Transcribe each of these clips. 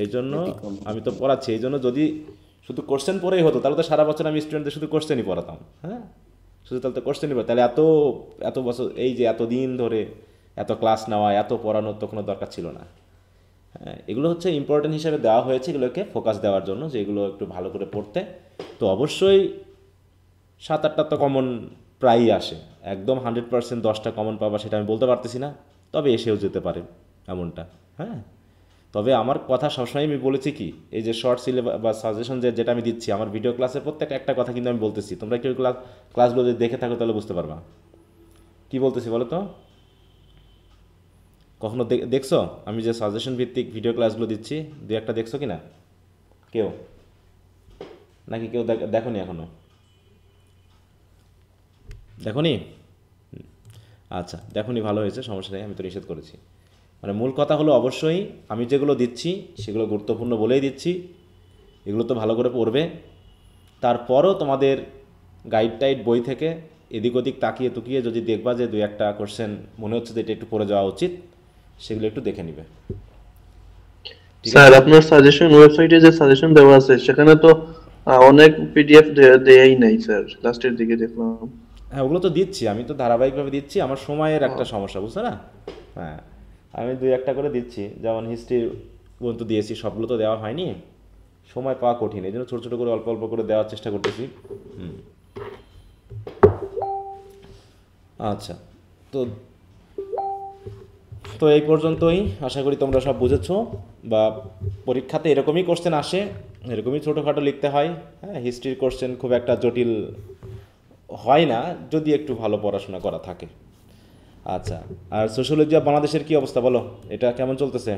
এই জন্য ব্যতিক্রম। আমি তো পড়াচ্ছি, এই জন্য যদি শুধু কোশ্চেন পড়েই হতো তাহলে তো সারা বছর আমি স্টুডেন্টদের শুধু কোশ্চেনই পড়াতাম। হ্যাঁ, শুধু তাহলে তো কোশ্চেনই পড়া, তাহলে এত এত বছর এই যে এত দিন ধরে এত ক্লাস নেওয়া এত পড়ানোর তো কোনো দরকার ছিল না। হ্যাঁ, এগুলো হচ্ছে ইম্পর্টেন্ট হিসেবে দেওয়া হয়েছে, এগুলোকে ফোকাস দেওয়ার জন্য যে এগুলো একটু ভালো করে পড়তে। তো অবশ্যই 7-8টা তো কমন প্রায়ই আসে, একদম 100% 10টা কমন পাবা সেটা আমি বলতে পারতেছি না, তবে এসেও যেতে পারে এমনটা। হ্যাঁ, তবে আমার কথা সবসময় আমি বলেছি কি, এই যে শর্ট সিলেবাস বা সাজেশন যেটা আমি দিচ্ছি আমার ভিডিও ক্লাসের প্রত্যেকটা একটা কথা কিন্তু আমি বলতেছি, তোমরা কেউ ক্লাসগুলো যদি দেখে থাকো তাহলে বুঝতে পারবা কি বলতেছি বলো তো। কখনো দেখছো আমি যে সাজেশন ভিত্তিক ভিডিও ক্লাসগুলো দিচ্ছি, দু একটা দেখছো কি না কেউ, নাকি কেউ দেখোনি এখনো? দেখোনি? আচ্ছা, দেখোনি, ভালো হয়েছে, সমস্যা নেই, আমি তো নিষেধ করেছি। মানে মূল কথা হলো অবশ্যই আমি যেগুলো দিচ্ছি সেগুলো গুরুত্বপূর্ণ বলেই দিচ্ছি, এগুলো তো ভালো করে পড়বে। তারপরও তোমাদের গাইড টাইড বই থেকে এদিক ওদিক তাকিয়ে তুকিয়ে যদি দেখবা যে দু একটা কোশ্চেন মনে হচ্ছে যে এটা একটু পড়ে যাওয়া উচিত, সেগুলো একটু দেখে নিবে। ঠিক স্যার আছে? আপনার সাজেশন ওয়েবসাইটে যে সাজেশন দেওয়া আছে সেখানে তো অনেক পিডিএফ দেয়াই নাই স্যার, লাস্টের দিকে দেখলাম। হ্যাঁ, ওগুলো তো দিচ্ছি, আমি তো ধারাবাহিকভাবে দিচ্ছি, আমার সময়ের ও, একটা সমস্যা, বুঝছো না? হ্যাঁ, আমি দুই একটা করে দিচ্ছি, যেমন হিস্ট্রি পর্যন্ত দিয়েছি, সবগুলো তো দেওয়া হয়নি, সময় পাওয়া কঠিন, এই জন্য ছোটো ছোটো করে অল্প অল্প করে দেওয়ার চেষ্টা করতেছি। হুম। আচ্ছা, তো তো এই পর্যন্তই, আশা করি তোমরা সব বুঝেছো, বা পরীক্ষাতে এরকমই কোশ্চেন আসে, এরকমই ছোটোখাটো লিখতে হয়। হ্যাঁ, হিস্ট্রির কোশ্চেন খুব একটা জটিল হয় না যদি একটু ভালো পড়াশোনা করা থাকে। আচ্ছা, আর সোশ্যোলজি অফ বাংলাদেশের কি অবস্থা বলো, এটা কেমন চলতেছে?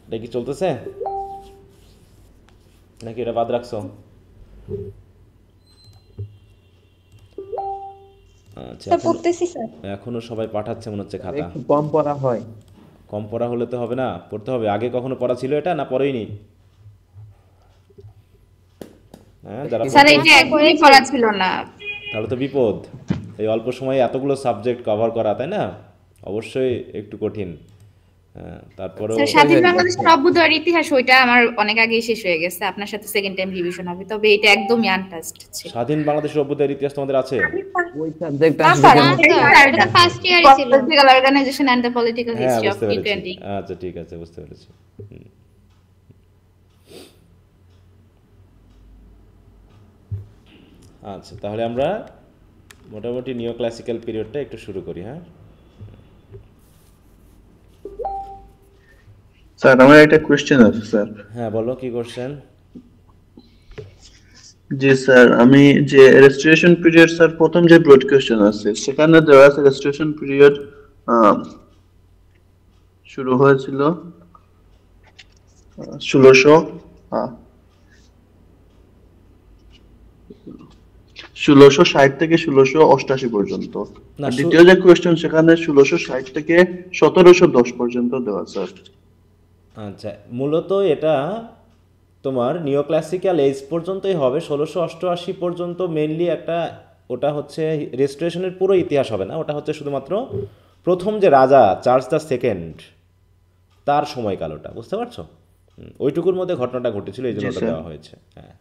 এটা কি চলতেছে নাকি এটা বাদ রাখছো? আচ্ছা, স্যার এখন পড়তেছি স্যার। এখনও সবাই পাঠাচ্ছে মনে হচ্ছে স্যার খাতা। একটু কম পড়া হয়। কম পড়া হলে তো হবে না, পড়তে হবে। আগে কখনো পড়া ছিল এটা, না পড়েইনি? হ্যাঁ, যারা না স্যার পড়তে, না এটা স্যার একদমই করেছি। পড়া ছিল না। তাহলে তো বিপদ। এই অল্প সময়ে এতগুলো সাবজেক্ট কভার করা, তাই না? অবশ্যই একটু কঠিন। হ্যাঁ, তারপরেও স্যার স্বাধীন বাংলাদেশের অভ্যুদয়ের ইতিহাস ওইটা আমার অনেক আগেই শেষ হয়ে গেছে, আপনার সাথে সেকেন্ড টাইম রিভিশন হবে, তবে এটা একদমই আনটাচড ছিল। স্বাধীন বাংলাদেশের অভ্যুদয়ের ইতিহাস তোমাদের আছে? ওই সাবজেক্ট না আসবে স্যার না কেমন? স্যার, স্যার এটা না তো ফার্স্ট ইয়ারই ছিল। Political organization and the political হ্যাঁ, হিস্ট্রি অফ বুঝতে টি পেরেছি। টোয়েন্টি। আচ্ছা, ঠিক আছে, বুঝতে পেরেছি। হুম। আচ্ছা, তাহলে আমরা মোটামুটি নিও ক্লাসিক্যাল পিরিয়ডটা একটু শুরু করি। হ্যাঁ, স্যার আমার একটা কোয়েশ্চেন আছে স্যার। হ্যাঁ বলো কি কোশ্চেন। জি স্যার, আমি যে রেজিস্ট্রেশন পিরিয়ড স্যার প্রথম যে ব্রড কোয়েশ্চেন আছে সেখানে দেওয়া আছে রেজিস্ট্রেশন পিরিয়ড শুরু হয়েছিল 1600 1660 থেকে 1688 পর্যন্ত। না আর দ্বিতীয় যে কোয়েশ্চেন সেখানে 1660 থেকে 1710 পর্যন্ত দেওয়া স্যার। আচ্ছা, মূলত এটা তোমার নিও ক্লাসিক্যাল এজ পর্যন্তই হবে, 1688 পর্যন্ত মেনলি একটা, ওটা হচ্ছে রেস্টোরেশনের পুরো ইতিহাস হবে না, ওটা হচ্ছে শুধুমাত্র প্রথম যে রাজা চার্লস দ্য সেকেন্ড তার সময়কাল, ওটা বুঝতে পারছো? ওইটুকুর মধ্যে ঘটনাটা ঘটেছিল, এই জন্য জি ওটা স্যার। দেওয়া হয়েছে। হ্যাঁ,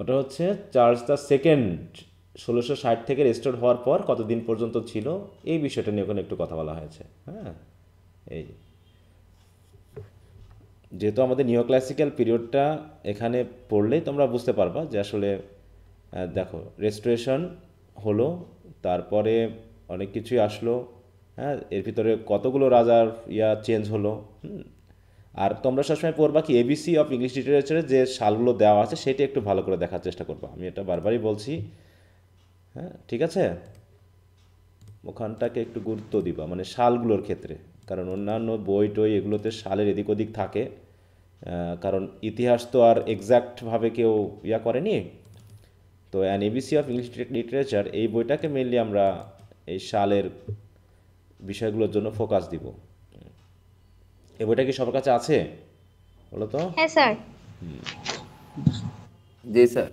ওটা হচ্ছে চার্লস দ্য সেকেন্ড 1660 থেকে রেস্টোর হওয়ার পর কতদিন পর্যন্ত ছিল, এই বিষয়টা নিয়ে ওখানে একটু কথা বলা হয়েছে। হ্যাঁ, এই যেহেতু আমাদের নিও ক্লাসিক্যাল পিরিয়ডটা এখানে পড়লেই তোমরা বুঝতে পারবা যে আসলে দেখো রেস্টোরেশন হলো, তারপরে অনেক কিছুই আসলো। হ্যাঁ, এর ভিতরে কতগুলো রাজার চেঞ্জ হলো। আর তোমরা সবসময় পড়বা কি এবিসি অফ ইংলিশ লিটারেচারে যে সালগুলো দেওয়া আছে সেটা একটু ভালো করে দেখার চেষ্টা করবা, আমি এটা বারবারই বলছি। হ্যাঁ, ঠিক আছে, ওখানটাকে একটু গুরুত্ব দিবা মানে সালগুলোর ক্ষেত্রে, কারণ অন্যান্য বই টই এগুলোতে সালের এদিক ওদিক থাকে। কারণ ইতিহাস তো আর এক্স্যাক্টভাবে কেউ করেনি। তো an ABC of English literature এই বইটাকে মেনলি আমরা এই সালের বিষয়গুলোর জন্য ফোকাস দিব। এই বইটা কি সবার কাছে আছে বলো তো? হ্যাঁ স্যার। জি স্যার।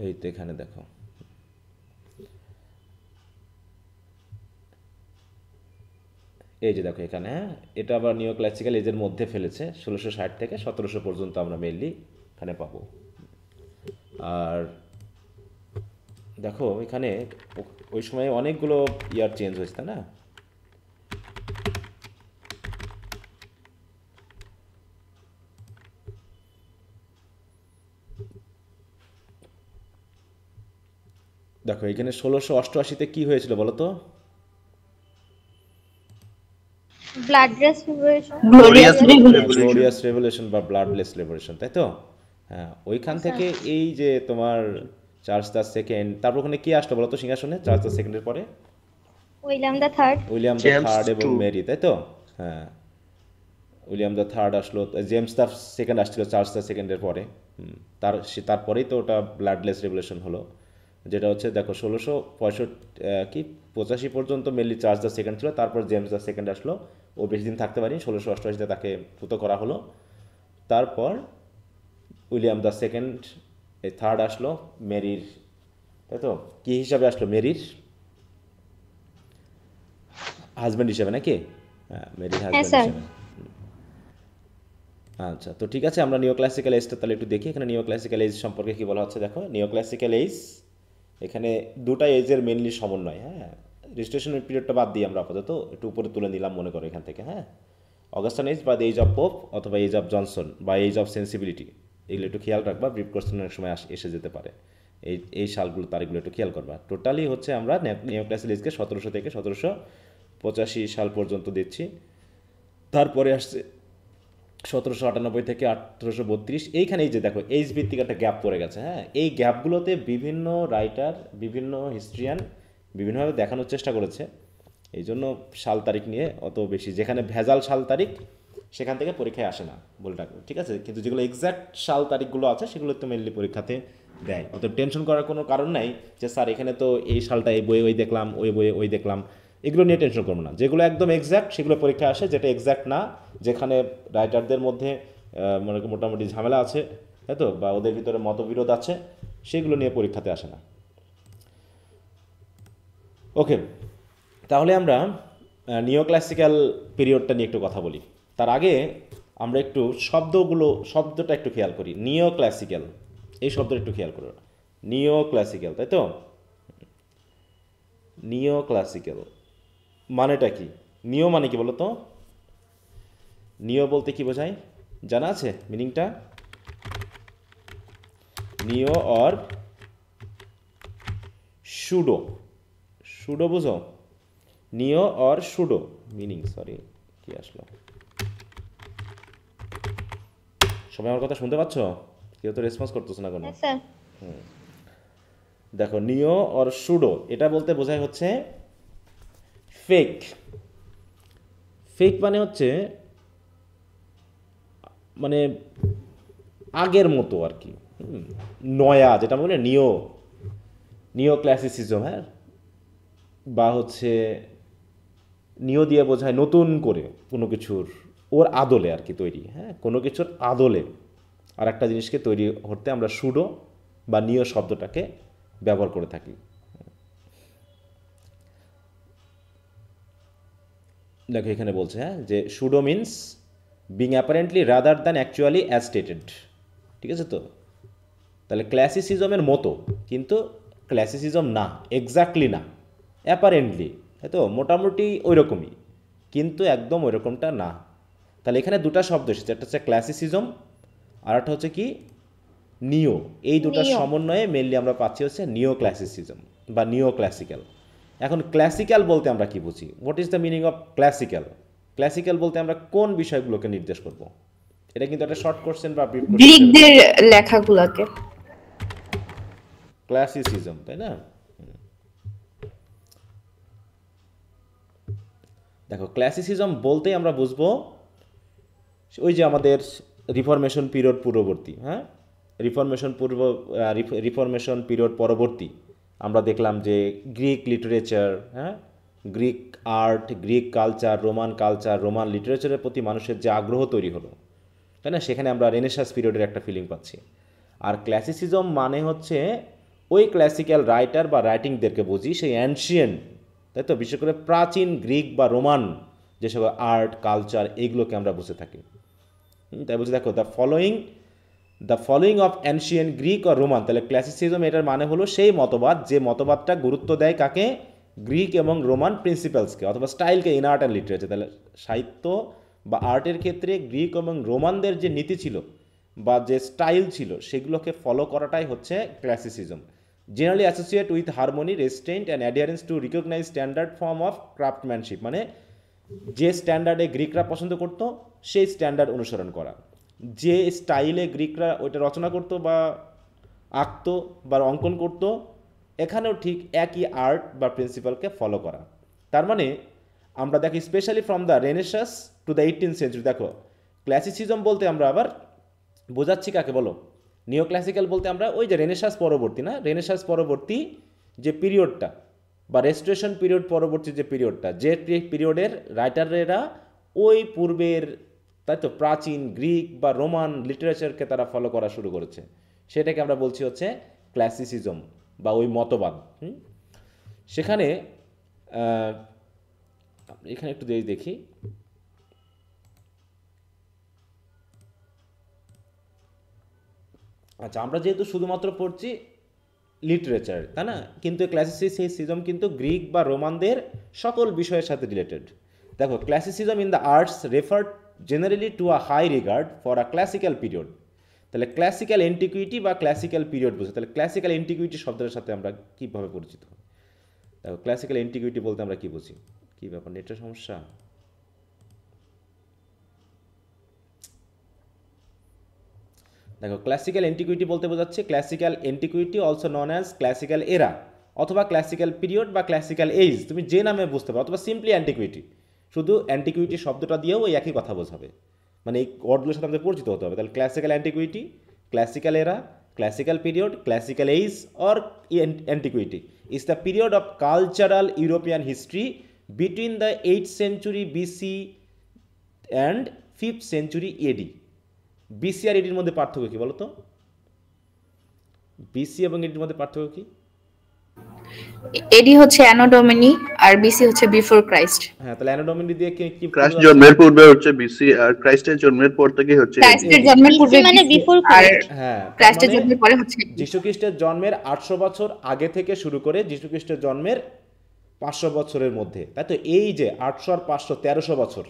এই তো এখানে দেখো, এই যে দেখো এখানে, হ্যাঁ, এটা আবার নিও ক্লাসিক্যাল এজের মধ্যে ফেলেছে, 1660 থেকে 1700 পর্যন্ত আমরা মেইনলি এখানে পাবো। আর দেখো এখানে ওই সময় অনেকগুলো ইয়ার চেঞ্জ হয়েছে, তাই না? দেখো এখানে 1688-তে কি হয়েছিল বলো তো? Blood race liberation. Glorious Revolution. Glorious revolution বা ব্লাডলেস রেভলিউশন, তাই তো? হ্যাঁ, ওইখান থেকে এই যে তোমার চার্লস দ্য সেকেন্ড, তারপর ওখানে কি আসলো বলো তো সিংহাসনে চার্লস দ্য সেকেন্ডের পরে? William the third. William the James third এবং II মেরি, তাই তো? হ্যাঁ, উইলিয়াম দ্য থার্ড আসলো, জেমস দ্য সেকেন্ড আসছিল চার্লস দ্য সেকেন্ডের পরে। তারপরেই তো ওটা ব্লাডলেস রেভলিউশন হলো, যেটা হচ্ছে দেখো 1685 পর্যন্ত মেনলি চার্লস দ্য সেকেন্ড ছিল, তারপর জেমস দ্য সেকেন্ড আসলো, ও বেশি দিন থাকতে পারেনি, 1688-তে তাকে পুত করা হলো। তারপর উইলিয়াম দ্য সেকেন্ড, এই থার্ড আসলো মেরির, তাই তো? কি হিসাবে আসলো? মেরির হাজব্যান্ড হিসেবে নাকি? হ্যাঁ, মেরির হাজব্যান্ড স্যার। হিসেবে। আচ্ছা, তো ঠিক আছে, আমরা নিও ক্লাসিক্যাল এজটা তাহলে একটু দেখি। এখানে নিও ক্লাসিক্যাল এজ সম্পর্কে কি বলা হচ্ছে দেখো। নিও ক্লাসিক্যাল এজ, এখানে দুটা এজের মেনলি সমন্বয়, হ্যাঁ। রেজিস্ট্রেশনের পিরিয়ডটা বাদ দিয়ে আমরা আপাতত একটু উপরে তুলে নিলাম মনে করো এখান থেকে, হ্যাঁ। অগাস্টান এজ বা এজ অফ পোপ অথবা এজ অফ জনসন বা এজ অফ সেন্সিবিলিটি, এগুলো একটু খেয়াল রাখবা, ব্রিফ কোশ্চেন অনেক সময় এসে যেতে পারে। এই সালগুলো তারিখগুলো একটু খেয়াল করবা। টোটালি হচ্ছে আমরা নিও ক্লাসিক্যাল এজকে 1700 থেকে 1785 সাল পর্যন্ত দিচ্ছি। তারপরে আসছে 1798 থেকে 1832। এইখানে এই যে দেখো এইজ ভিত্তিক একটা গ্যাপ পড়ে গেছে, হ্যাঁ। এই গ্যাপগুলোতে বিভিন্ন রাইটার, বিভিন্ন হিস্ট্রিয়ান বিভিন্নভাবে দেখানোর চেষ্টা করেছে। এই জন্য সাল তারিখ নিয়ে অত বেশি, যেখানে ভেজাল সাল তারিখ সেখান থেকে পরীক্ষায় আসে না বলে রাখবো, ঠিক আছে? কিন্তু যেগুলো এক্স্যাক্ট সাল তারিখগুলো আছে সেগুলো তো মেনলি পরীক্ষাতে দেয়। অত টেনশন করার কোনো কারণ নাই যে স্যার এখানে তো এই সালটা এই বইয়ে ওই দেখলাম, ওই বইয়ে ওই দেখলাম, এগুলো নিয়ে টেনশন করবো না। যেগুলো একদম এক্স্যাক্ট সেগুলো পরীক্ষা আসে, যেটা এক্স্যাক্ট না, যেখানে রাইটারদের মধ্যে মানে মোটামুটি ঝামেলা আছে, তাই তো, বা ওদের ভিতরে মতবিরোধ আছে, সেগুলো নিয়ে পরীক্ষাতে আসে না। ওকে, তাহলে আমরা নিও ক্লাসিক্যাল পিরিয়ডটা নিয়ে একটু কথা বলি। তার আগে আমরা একটু শব্দটা একটু খেয়াল করি। নিও ক্লাসিক্যাল, এই শব্দটা একটু খেয়াল করো। নিও ক্লাসিক্যাল, তাই তো? নিও ক্লাসিক্যাল মানেটা কি? নিও মানে কি বলো তো? নিও বলতে কি বোঝায় জানা আছে মিনিংটা? নিও অর সুডো, সুডো বুঝো? নিও অর সুডো মিনিং, সরি কি আসলো, সবাই আমার কথা শুনতে পাচ্ছ? কেউ তো রেসপন্স করতেছ না কোনো। হ্যাঁ স্যার। দেখো নিও অর সুডো, এটা বলতে বোঝায় হচ্ছে ফেক। ফেক মানে হচ্ছে মানে আগের মতো আর কি, নয়া, যেটা বলে নিও ক্লাসিসিজম, হ্যাঁ, বা হচ্ছে নিও দিয়ে বোঝায় নতুন করে কোনো কিছুর ওর আদলে আর কি তৈরি, হ্যাঁ, কোনো কিছুর আদলে আর একটা জিনিসকে তৈরি করতে আমরা সুডো বা নিও শব্দটাকে ব্যবহার করে থাকি। দেখো এখানে বলছে, হ্যাঁ, যে pseudo means being apparently rather than actually as stated, ঠিক আছে তো? তাহলে ক্লাসিসিজমের মতো, কিন্তু ক্লাসিসিজম না, এক্স্যাক্টলি না, অ্যাপারেন্টলি, তাই তো, মোটামুটি ওই রকমই, কিন্তু একদম ওই রকমটা না। তাহলে এখানে দুটো শব্দ এসেছে, একটা হচ্ছে ক্লাসিসিজম আর একটা হচ্ছে কি নিও। এই দুটার নিও। সমন্বয়ে মেনলি আমরা পাচ্ছি হচ্ছে নিও ক্লাসিসিজম বা নিও ক্লাসিক্যাল। এখন ক্লাসিক্যাল বলতে আমরা কি বুঝি? What is the meaning of classical? Classical বলতে আমরা কোন বিষয়গুলোকে নির্দেশ করব? এটা কিন্তু একটা শর্ট কোশ্চেন বা ব্রিফ কোশ্চেন। গ্রিকদের লেখাগুলোকে। ক্লাসিসিজম, তাই না? দেখো ক্লাসিসিজম বলতেই আমরা বুঝবো ওই যে আমাদের রিফরমেশন পিরিয়ড পূর্ববর্তী, হ্যাঁ, রিফরমেশন পিরিয়ড পরবর্তী আমরা দেখলাম যে গ্রিক লিটারেচার, হ্যাঁ, Greek art, Greek culture, Roman লিটারেচারের প্রতি মানুষের যে আগ্রহ তৈরি হলো, তাই না? সেখানে আমরা রেনেসাঁস পিরিয়ডের একটা ফিলিং পাচ্ছি। আর ক্লাসিসিজম মানে হচ্ছে ওই ক্লাসিক্যাল রাইটার বা রাইটিংদেরকে বুঝি, সেই অ্যানশিয়েন্ট, তাই তো, বিশেষ করে প্রাচীন গ্রিক বা রোমান যেসব আর্ট কালচার এইগুলোকে আমরা বুঝে থাকি। তাই বলছি দেখো the following of ancient Greek আর রোমান, তাহলে ক্লাসিসিজম এটার মানে হলো সেই মতবাদ যে মতবাদটা গুরুত্ব দেয় কাকে, গ্রিক এবং রোমান প্রিন্সিপালসকে অথবা স্টাইলকে ইন আর্ট অ্যান্ড লিটারেচার। তাহলে সাহিত্য বা আর্টের ক্ষেত্রে গ্রিক এবং রোমানদের যে নীতি ছিল বা যে স্টাইল ছিল সেগুলোকে ফলো করাটাই হচ্ছে classicism. Generally associate with harmony, restraint and adherence to recognise standard form of craftsmanship, মানে যে স্ট্যান্ডার্ডে গ্রিকরা পছন্দ করতো সেই স্ট্যান্ডার্ড অনুসরণ করা, যে স্টাইলে গ্রিকরা ওইটা রচনা করতো বা আঁকতো বা অঙ্কন করতো, এখানেও ঠিক একই আর্ট বা প্রিন্সিপালকে ফলো করা। তার মানে আমরা দেখি specially from the Renaissance to the 18th century, দেখো ক্লাসিসিজম বলতে আমরা আবার বোঝাচ্ছি কাকে বলো, নিও ক্লাসিক্যাল বলতে আমরা ওই যে রেনেসাস পরবর্তী, না রেনেসাস পরবর্তী যে পিরিয়ডটা বা রেস্টোরেশন পিরিয়ড পরবর্তী যে পিরিয়ডটা, যে পিরিয়ডের রাইটাররা ওই পূর্বের, তাই তো, প্রাচীন গ্রিক বা রোমান লিটারেচারকে তারা ফলো করা শুরু করেছে, সেটাকে আমরা বলছি হচ্ছে ক্লাসিসিজম বা ওই মতবাদ। সেখানে এখানে একটু দেখি, আচ্ছা আমরা যেহেতু শুধুমাত্র পড়ছি লিটারেচার, তাই না, কিন্তু ক্লাসিসিজম কিন্তু গ্রিক বা রোমানদের সকল বিষয়ের সাথে রিলেটেড। দেখো classicism in the arts referred generally to a high regard for a classical period. তাহলে ক্লাসিক্যাল এন্টিকুইটি বা ক্লাসিক্যাল পিরিয়ড বুঝে, তাহলে ক্লাসিক্যাল এন্টিকুইটি শব্দের সাথে আমরা কীভাবে পরিচিত হই? দেখো ক্লাসিক্যাল এন্টিকুইটি বলতে আমরা কী বুঝি? কী ব্যাপার, নেটের সমস্যা? দেখো ক্লাসিক্যাল এন্টিকুইটি বলতে বোঝাচ্ছে classical antiquity also known as classical era অথবা ক্লাসিক্যাল পিরিয়ড বা ক্লাসিক্যাল এজ, তুমি যে নামে বুঝতে পারো, অথবা সিম্পলি অ্যান্টিকুইটি, শুধু অ্যান্টিকুইটি শব্দটা দিয়েও ওই একই কথা বোঝাবে, মানে এই ওয়ার্ডগুলোর সাথে আমাদের পরিচিত হতে হবে। তাহলে classical antiquity, classical era, classical period, classical age or antiquity is the period of cultural European history between the 8th century BC and 5th century AD. BC আর এডির মধ্যে পার্থক্য কি বলো তো? বিসি এবং এডির মধ্যে পার্থক্য কি? এডি হচ্ছে অ্যানো ডোমিনি আর বিসি হচ্ছে বিফোর ক্রাইস্ট। হ্যাঁ, তাহলে অ্যানো ডোমিনি দিয়ে কি ক্রাইস্ট জন্মের পূর্বে হচ্ছে বিসি, আর ক্রাইস্টের জন্মের পর থেকে হচ্ছে ক্রাইস্টের জন্মের পূর্বে মানে বিফোর আর হ্যাঁ, ক্রাইস্টের জন্মের পরে হচ্ছে যীশু খ্রিস্টের জন্মের 800 বছর আগে থেকে শুরু করে যীশু খ্রিস্টের জন্মের 500 বছরের মধ্যে, তাই তো, এই যে 800 আর 500 1300 বছর,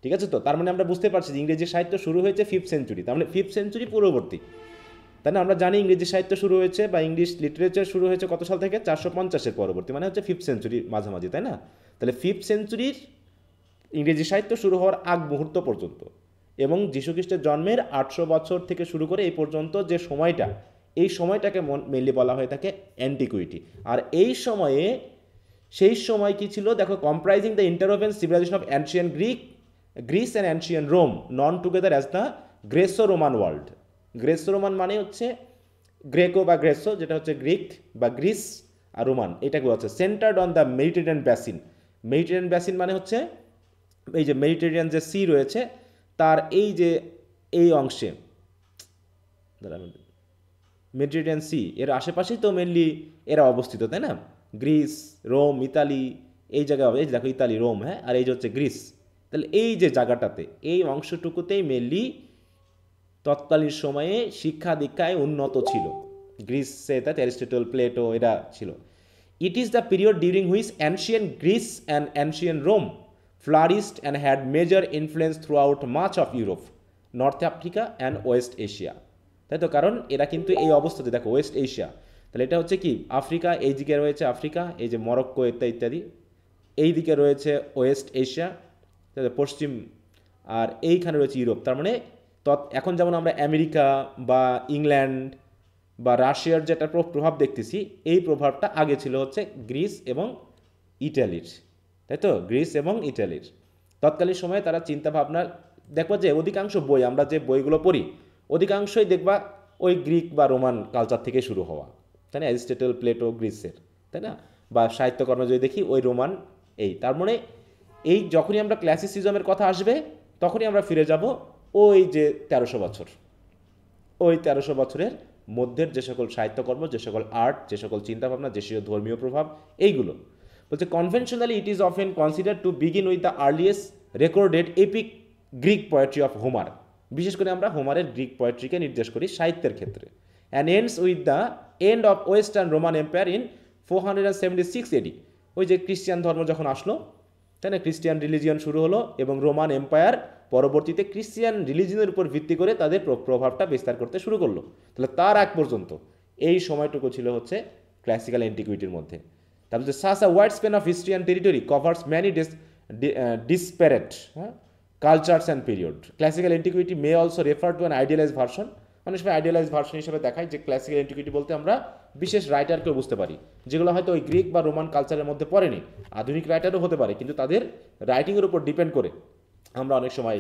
ঠিক আছে তো। তার মানে আমরা বুঝতে পারছি যে ইংরেজি সাহিত্য শুরু হয়েছে 5th সেঞ্চুরি, তার মানে 5th সেঞ্চুরি পূর্ববর্তী, তাই না। আমরা জানি ইংরেজি সাহিত্য শুরু হয়েছে বা ইংলিশ লিটারেচার শুরু হয়েছে কত সাল থেকে? 450-এর পরবর্তী, মানে হচ্ছে 5th সেঞ্চুরির মাঝামাঝি, তাই না। তাহলে 5th সেঞ্চুরির ইংরেজি সাহিত্য শুরু হওয়ার আগ মুহূর্ত পর্যন্ত এবং যীশুখ্রিস্টের জন্মের 800 বছর থেকে শুরু করে এই পর্যন্ত যে সময়টা, এই সময়টাকে মেনলি বলা হয়ে থাকে অ্যান্টিকুইটি। আর এই সময়ে, সেই সময় কি ছিল দেখো, comprising the interwoven civilisation of ancient Greece and ancient Rome known together as the Greco Roman world. Greco Roman মানে হচ্ছে গ্রেকো বা গ্রেসো, যেটা হচ্ছে গ্রিক বা গ্রিস, আর রোমান এটাকে হচ্ছে centred on the Mediterranean basin. Mediterranean basin মানে হচ্ছে এই যে মেডিটেরিয়ান যে সি রয়েছে তার এই যে এই অংশে, মেডিটেরিয়ান সি এর আশেপাশেই তো মেনলি এরা অবস্থিত, তাই না। গ্রিস, রোম, ইতালি, এই জায়গায়, এই দেখো ইতালি, রোম, হ্যাঁ, আর এই যে হচ্ছে গ্রিস। তাহলে এই যে জায়গাটাতে, এই অংশটুকুতেই মেনলি তৎকালীন সময়ে শিক্ষা দীক্ষায় উন্নত ছিল গ্রিসে, তাই অ্যারিস্টটল, প্লেটো এরা ছিল। It is the period during which ancient Greece and ancient Rome flourished and had major influence throughout much of Europe, North Africa and West Asia, তাই তো। কারণ এরা কিন্তু এই অবস্থাতে, দেখো ওয়েস্ট এশিয়া, তাহলে এটা হচ্ছে কি আফ্রিকা, এই দিকে রয়েছে আফ্রিকা, এই যে মরক্কো ইত্যাদি, এই দিকে রয়েছে ওয়েস্ট এশিয়া, পশ্চিম, আর এইখানে রয়েছে ইউরোপ। তার মানে এখন যেমন আমরা আমেরিকা বা ইংল্যান্ড বা রাশিয়ার যেটা প্রভাব দেখতেছি, এই প্রভাবটা আগে ছিল হচ্ছে গ্রিস এবং ইটালির, তাই তো, গ্রিস এবং ইটালির। তৎকালীন সময়ে তারা চিন্তাভাবনা, দেখবা যে অধিকাংশ বই, আমরা যে বইগুলো পড়ি অধিকাংশই দেখবা ওই গ্রিক বা রোমান কালচার থেকে শুরু হওয়া, তাই না, অ্যারিস্টটল, প্লেটো, গ্রিসের, তাই না, বা সাহিত্যকর্ম যদি দেখি ওই রোমান, এই। তার মানে এই যখনই আমরা ক্লাসিসিজমের কথা আসবে তখনই আমরা ফিরে যাব ওই যে 1300 বছর, ওই 1300 বছরের মধ্যের যে সকল সাহিত্যকর্ম, যে সকল আর্ট, যে সকল চিন্তাভাবনা, যে সকল ধর্মীয় প্রভাব, এইগুলো বলছে conventionally it is often consider to begin with the earliest recorded epic Greek poetry of Homer. বিশেষ করে আমরা হোমারের গ্রিক পোয়েট্রিকে নির্দেশ করি সাহিত্যের ক্ষেত্রে। And ends with the end of western Roman empire in 476 AD। ওই যে খ্রিস্টান ধর্ম যখন আসলো, তাই না, খ্রিস্টিয়ান রিলিজিয়ন শুরু হলো এবং রোমান এম্পায়ার পরবর্তীতে খ্রিস্টিয়ান রিলিজিয়নের উপর ভিত্তি করে তাদের প্রভাবটা বিস্তার করতে শুরু করলো। তাহলে তার আগ পর্যন্ত এই সময়টুকু ছিল হচ্ছে ক্লাসিক্যাল অ্যান্টিকুইটির মধ্যে। তারপর সাস a wide span of history and territory covers many disparate cultures and period. Classical antiquity may also refer to an idealise version. অনেক সময় আইডিয়ালাইজ ভার্সন হিসেবে দেখায় যে ক্লাসিক্যাল অ্যান্টিকুইটি বলতে আমরা বিশেষ রাইটারকেও বুঝতে পারি, যেগুলো হয়তো ওই গ্রিক বা রোমান কালচারের মধ্যে পড়েনি, আধুনিক রাইটারও হতে পারে, কিন্তু তাদের রাইটিংয়ের উপর ডিপেন্ড করে আমরা অনেক সময়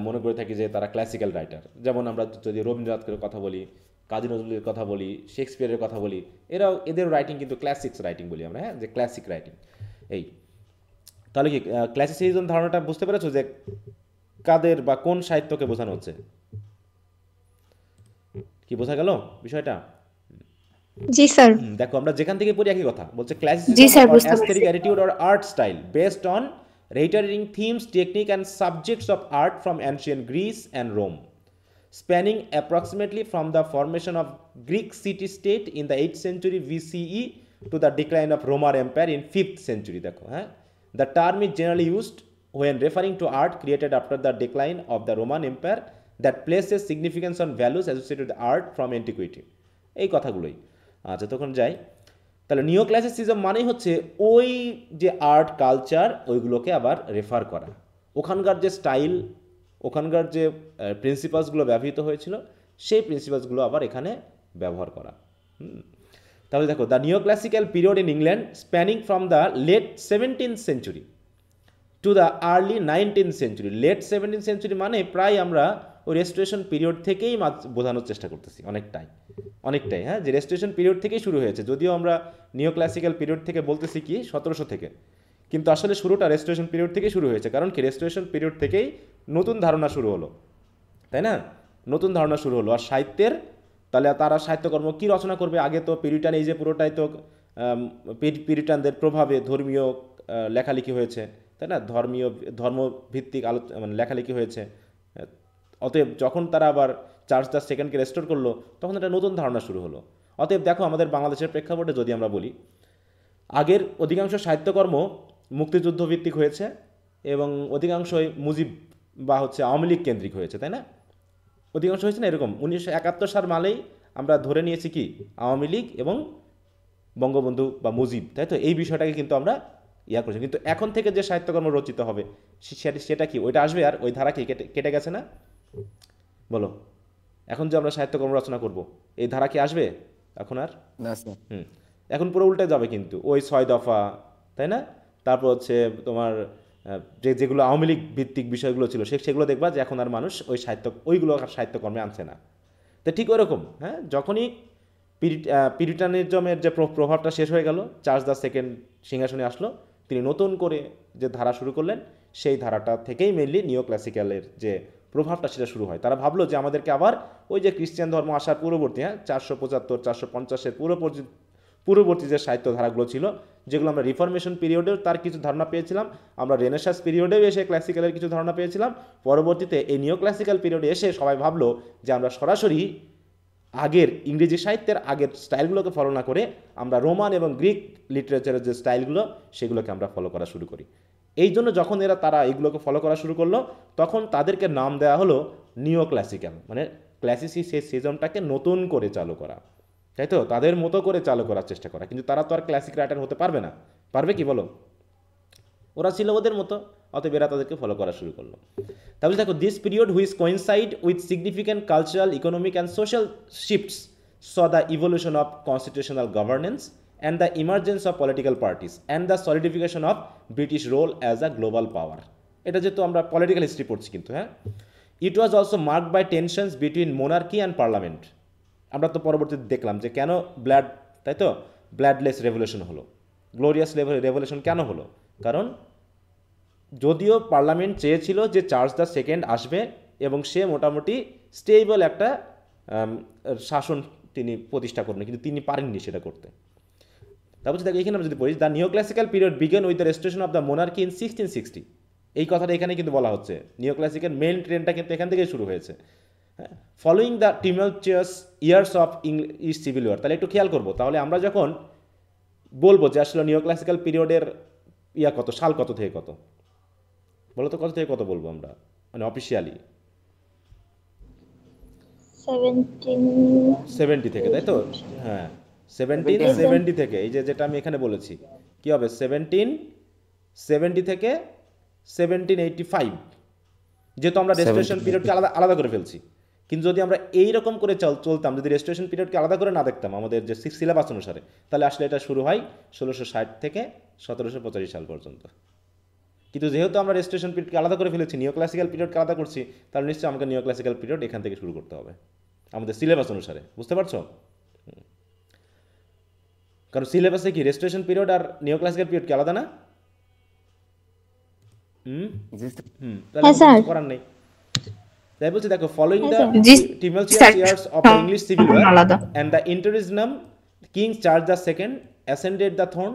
মনে করে থাকি যে তারা ক্লাসিক্যাল রাইটার। যেমন আমরা যদি রবীন্দ্রনাথের কথা বলি, কাজী নজরুলের কথা বলি, শেক্সপিয়ারের কথা বলি, এদের রাইটিং কিন্তু ক্লাসিক্স রাইটিং বলি আমরা, হ্যাঁ, যে ক্লাসিক রাইটিং। এই তাহলে কি ক্লাসিসিজম ধারণাটা বুঝতে পেরেছো যে কাদের বা কোন সাহিত্যকে বোঝানো হচ্ছে? কি বোঝা গেল বিষয়টা? জি স্যার। দেখো আমরা যেখান থেকে পড়ি একই কথা বলছে, জি ক্লাসিসিজম স্যার, or বুঝতে aesthetic পারছি। attitude or art style based on reiterating themes, technique and subjects of art from ancient Greece and Rome, spanning approximately from the formation of Greek city-state in the 8th century BCE to the decline of Roman Empire in 5th century. দেখো, হ্যাঁ, the term is generally used when referring to art created after the decline of the Roman Empire that places significance on values associated with art from antiquity. এই কথাগুলোই। আচ্ছা, তখন যাই। তাহলে নিও classicism মানেই হচ্ছে ওই যে আর্ট কালচার, ওইগুলোকে আবার রেফার করা, ওখানকার যে স্টাইল, ওখানকার যে প্রিন্সিপালসগুলো ব্যবহৃত হয়েছিল, সেই প্রিন্সিপালসগুলো আবার এখানে ব্যবহার করা। তাহলে দেখো, the neo classical period in England spanning from the late 17th century to the early 19th century. Late 17th century মানে প্রায় আমরা ওই রেস্টোরেশন পিরিয়ড থেকেই বোঝানোর চেষ্টা করতেছি, অনেকটাই, হ্যাঁ, যে রেস্টোরেশন পিরিয়ড থেকেই শুরু হয়েছে। যদিও আমরা নিও ক্লাসিক্যাল পিরিয়ড থেকে বলতেছি কি 1700 থেকে, কিন্তু আসলে শুরুটা রেস্টোরেশন পিরিয়ড থেকেই শুরু হয়েছে। কারণ কি, রেস্টোরেশন পিরিয়ড থেকেই নতুন ধারণা শুরু হলো, তাই না, নতুন ধারণা শুরু হলো। আর সাহিত্যের, তাহলে তারা সাহিত্যকর্ম কি রচনা করবে? আগে তো পিরিটান, এই যে পুরোটাই তো পিরিটানদের প্রভাবে ধর্মীয় লেখালেখি হয়েছে, তাই না, ধর্মভিত্তিক মানে লেখালেখি হয়েছে। অতএব যখন তারা আবার চার্লস দ্য সেকেন্ডকে রেস্টোর করলো, তখন একটা নতুন ধারণা শুরু হলো। অতএব দেখো, আমাদের বাংলাদেশের প্রেক্ষাপটে যদি আমরা বলি, আগের অধিকাংশ সাহিত্যকর্ম মুক্তিযুদ্ধ ভিত্তিক হয়েছে এবং অধিকাংশই মুজিব বা হচ্ছে আওয়ামী লীগ কেন্দ্রিক হয়েছে, তাই না? অধিকাংশ হয়েছে না এরকম। 1971 সাল মানেই আমরা ধরে নিয়েছি কি আওয়ামী লীগ এবং বঙ্গবন্ধু বা মুজিব, তাই তো? এই বিষয়টাকে কিন্তু আমরা করছি। কিন্তু এখন থেকে যে সাহিত্যকর্ম রচিত হবে সেটা কি ওইটা আসবে? আর ওই ধারা কি কেটে গেছে না? বলো, এখন যে আমরা সাহিত্যকর্ম রচনা করব, এই ধারা কি আসবে এখন আর? না স্যার। এখন পুরো উল্টে যাবে কিন্তু, ওই 6 দফা, তাই না, তারপর হচ্ছে তোমার যেগুলো আওয়ামী লীগ ভিত্তিক বিষয়গুলো ছিল সেগুলো দেখবা যে এখন আর মানুষ ওইগুলো সাহিত্যকর্মে আনছে না। তো ঠিক ওইরকম, হ্যাঁ, যখনই পিরিটানিজমের যে প্রভাবটা শেষ হয়ে গেল, চার্লস দ্য সেকেন্ড সিংহাসনে আসলো, তিনি নতুন করে যে ধারা শুরু করলেন, সেই ধারাটা থেকেই মেনলি নিও ক্লাসিক্যালের যে প্রভাবটা সেটা শুরু হয়। তারা ভাবলো যে আমাদেরকে আবার ওই যে খ্রিস্টান ধর্ম আসার পূর্ববর্তী, হ্যাঁ, 475 450-এর পূর্ববর্তী যে সাহিত্য ধারাগুলো ছিল, যেগুলো আমরা রিফরমেশন পিরিয়ডেও তার কিছু ধারণা পেয়েছিলাম, আমরা রেনেসাঁস পিরিয়ডেও এসে ক্লাসিক্যালের কিছু ধারণা পেয়েছিলাম, পরবর্তীতে এই নিও ক্লাসিক্যাল পিরিয়ডে এসে সবাই ভাবলো যে আমরা সরাসরি আগের ইংরেজি সাহিত্যের আগের স্টাইলগুলোকে ফলো না করে আমরা রোমান এবং গ্রিক লিটারেচারের যে স্টাইলগুলো সেগুলোকে আমরা ফলো করা শুরু করি। এই জন্য যখন তারা এইগুলোকে ফলো করা শুরু করলো, তখন তাদেরকে নাম দেওয়া হলো নিও ক্লাসিক্যাল, মানে ক্লাসিসিজমটাকে নতুন করে চালু করা, তাই তো, তাদের মতো করে চালু করার চেষ্টা করা। কিন্তু তারা তো আর ক্লাসিক রাইটার হতে পারবে না, পারবে কি বলো? ওরা ছিল ওদের মতো, অতএব এরা তাদেরকে ফলো করা শুরু করলো। তাহলে দেখো, this period which coincide with significant cultural, economic and social shifts saw the evolution of constitutional governance and the emergence of political parties and the solidification of British role as a global power. এটা যেহেতু আমরা political history পড়ছি কিন্তু, হ্যাঁ, it was also marked by tensions between monarchy and parliament. আমরা তো পরবর্তীতে দেখলাম যে কেন তাই তো, ব্লাডলেস রেভলিউশন হলো, গ্লোরিয়াস রেভলিউশন কেন হলো? কারণ যদিও পার্লামেন্ট চেয়েছিল যে চার্লস দ্য সেকেন্ড আসবে এবং সে মোটামুটি স্টেবল একটা শাসন তিনি প্রতিষ্ঠা করবেন, কিন্তু তিনি পারেননি সেটা করতে। তারপর দেখো এখানে আমরা যদি পড়ি, the neo classical period began with the restoration of the monarchy in 1660। এই কথাটা এখানে কিন্তু বলা হচ্ছে, নিও ক্লাসিক্যাল মেইন ট্রেন্ডটা কিন্তু এখান থেকেই শুরু হয়েছে। হ্যাঁ, following the tumultuous years of English civil war. তাহলে একটু খেয়াল করবো, তাহলে আমরা যখন বলবো যে আসলে নিও ক্লাসিক্যাল পিরিয়ডের কত, সাল কত থেকে কত, বলো তো কত থেকে কত বলবো আমরা, মানে অফিসিয়ালি 70 থেকে, তাই তো? হ্যাঁ, 1770 থেকে, এই যে যেটা আমি এখানে বলেছি কি হবে, 1770 থেকে 1785, যেহেতু আমরা রেস্টোরেশন পিরিয়ডকে আলাদা আলাদা করে ফেলছি। কিন্তু যদি আমরা এই রকম করে চলতাম, যদি রেস্টোরেশন পিরিয়ডকে আলাদা করে না দেখতাম আমাদের যে সিলেবাস অনুসারে, তাহলে আসলে এটা শুরু হয় 1660 থেকে 1785 সাল পর্যন্ত। কিন্তু যেহেতু আমরা রেস্টোরেশন পিরিয়ডকে আলাদা করে ফেলেছি, নিও ক্লাসিক্যাল পিরিয়ডকে আলাদা করছি, তাহলে নিশ্চয়ই আমাকে নিও ক্লাসিক্যাল পিরিয়ড এখান থেকে শুরু করতে হবে আমাদের সিলেবাস অনুসারে, বুঝতে পারছো? কারণ সিলেবাসে কি রেস্টোরেশন পিরিয়ড আর নিও ক্লাসিক্যাল পিরিয়ড কি আলাদা না? তাহলে কিছু করার নেই। তাই বলছি দেখো, following the tumultuous years of the English civil war and the interim King Charles II ascended the throne,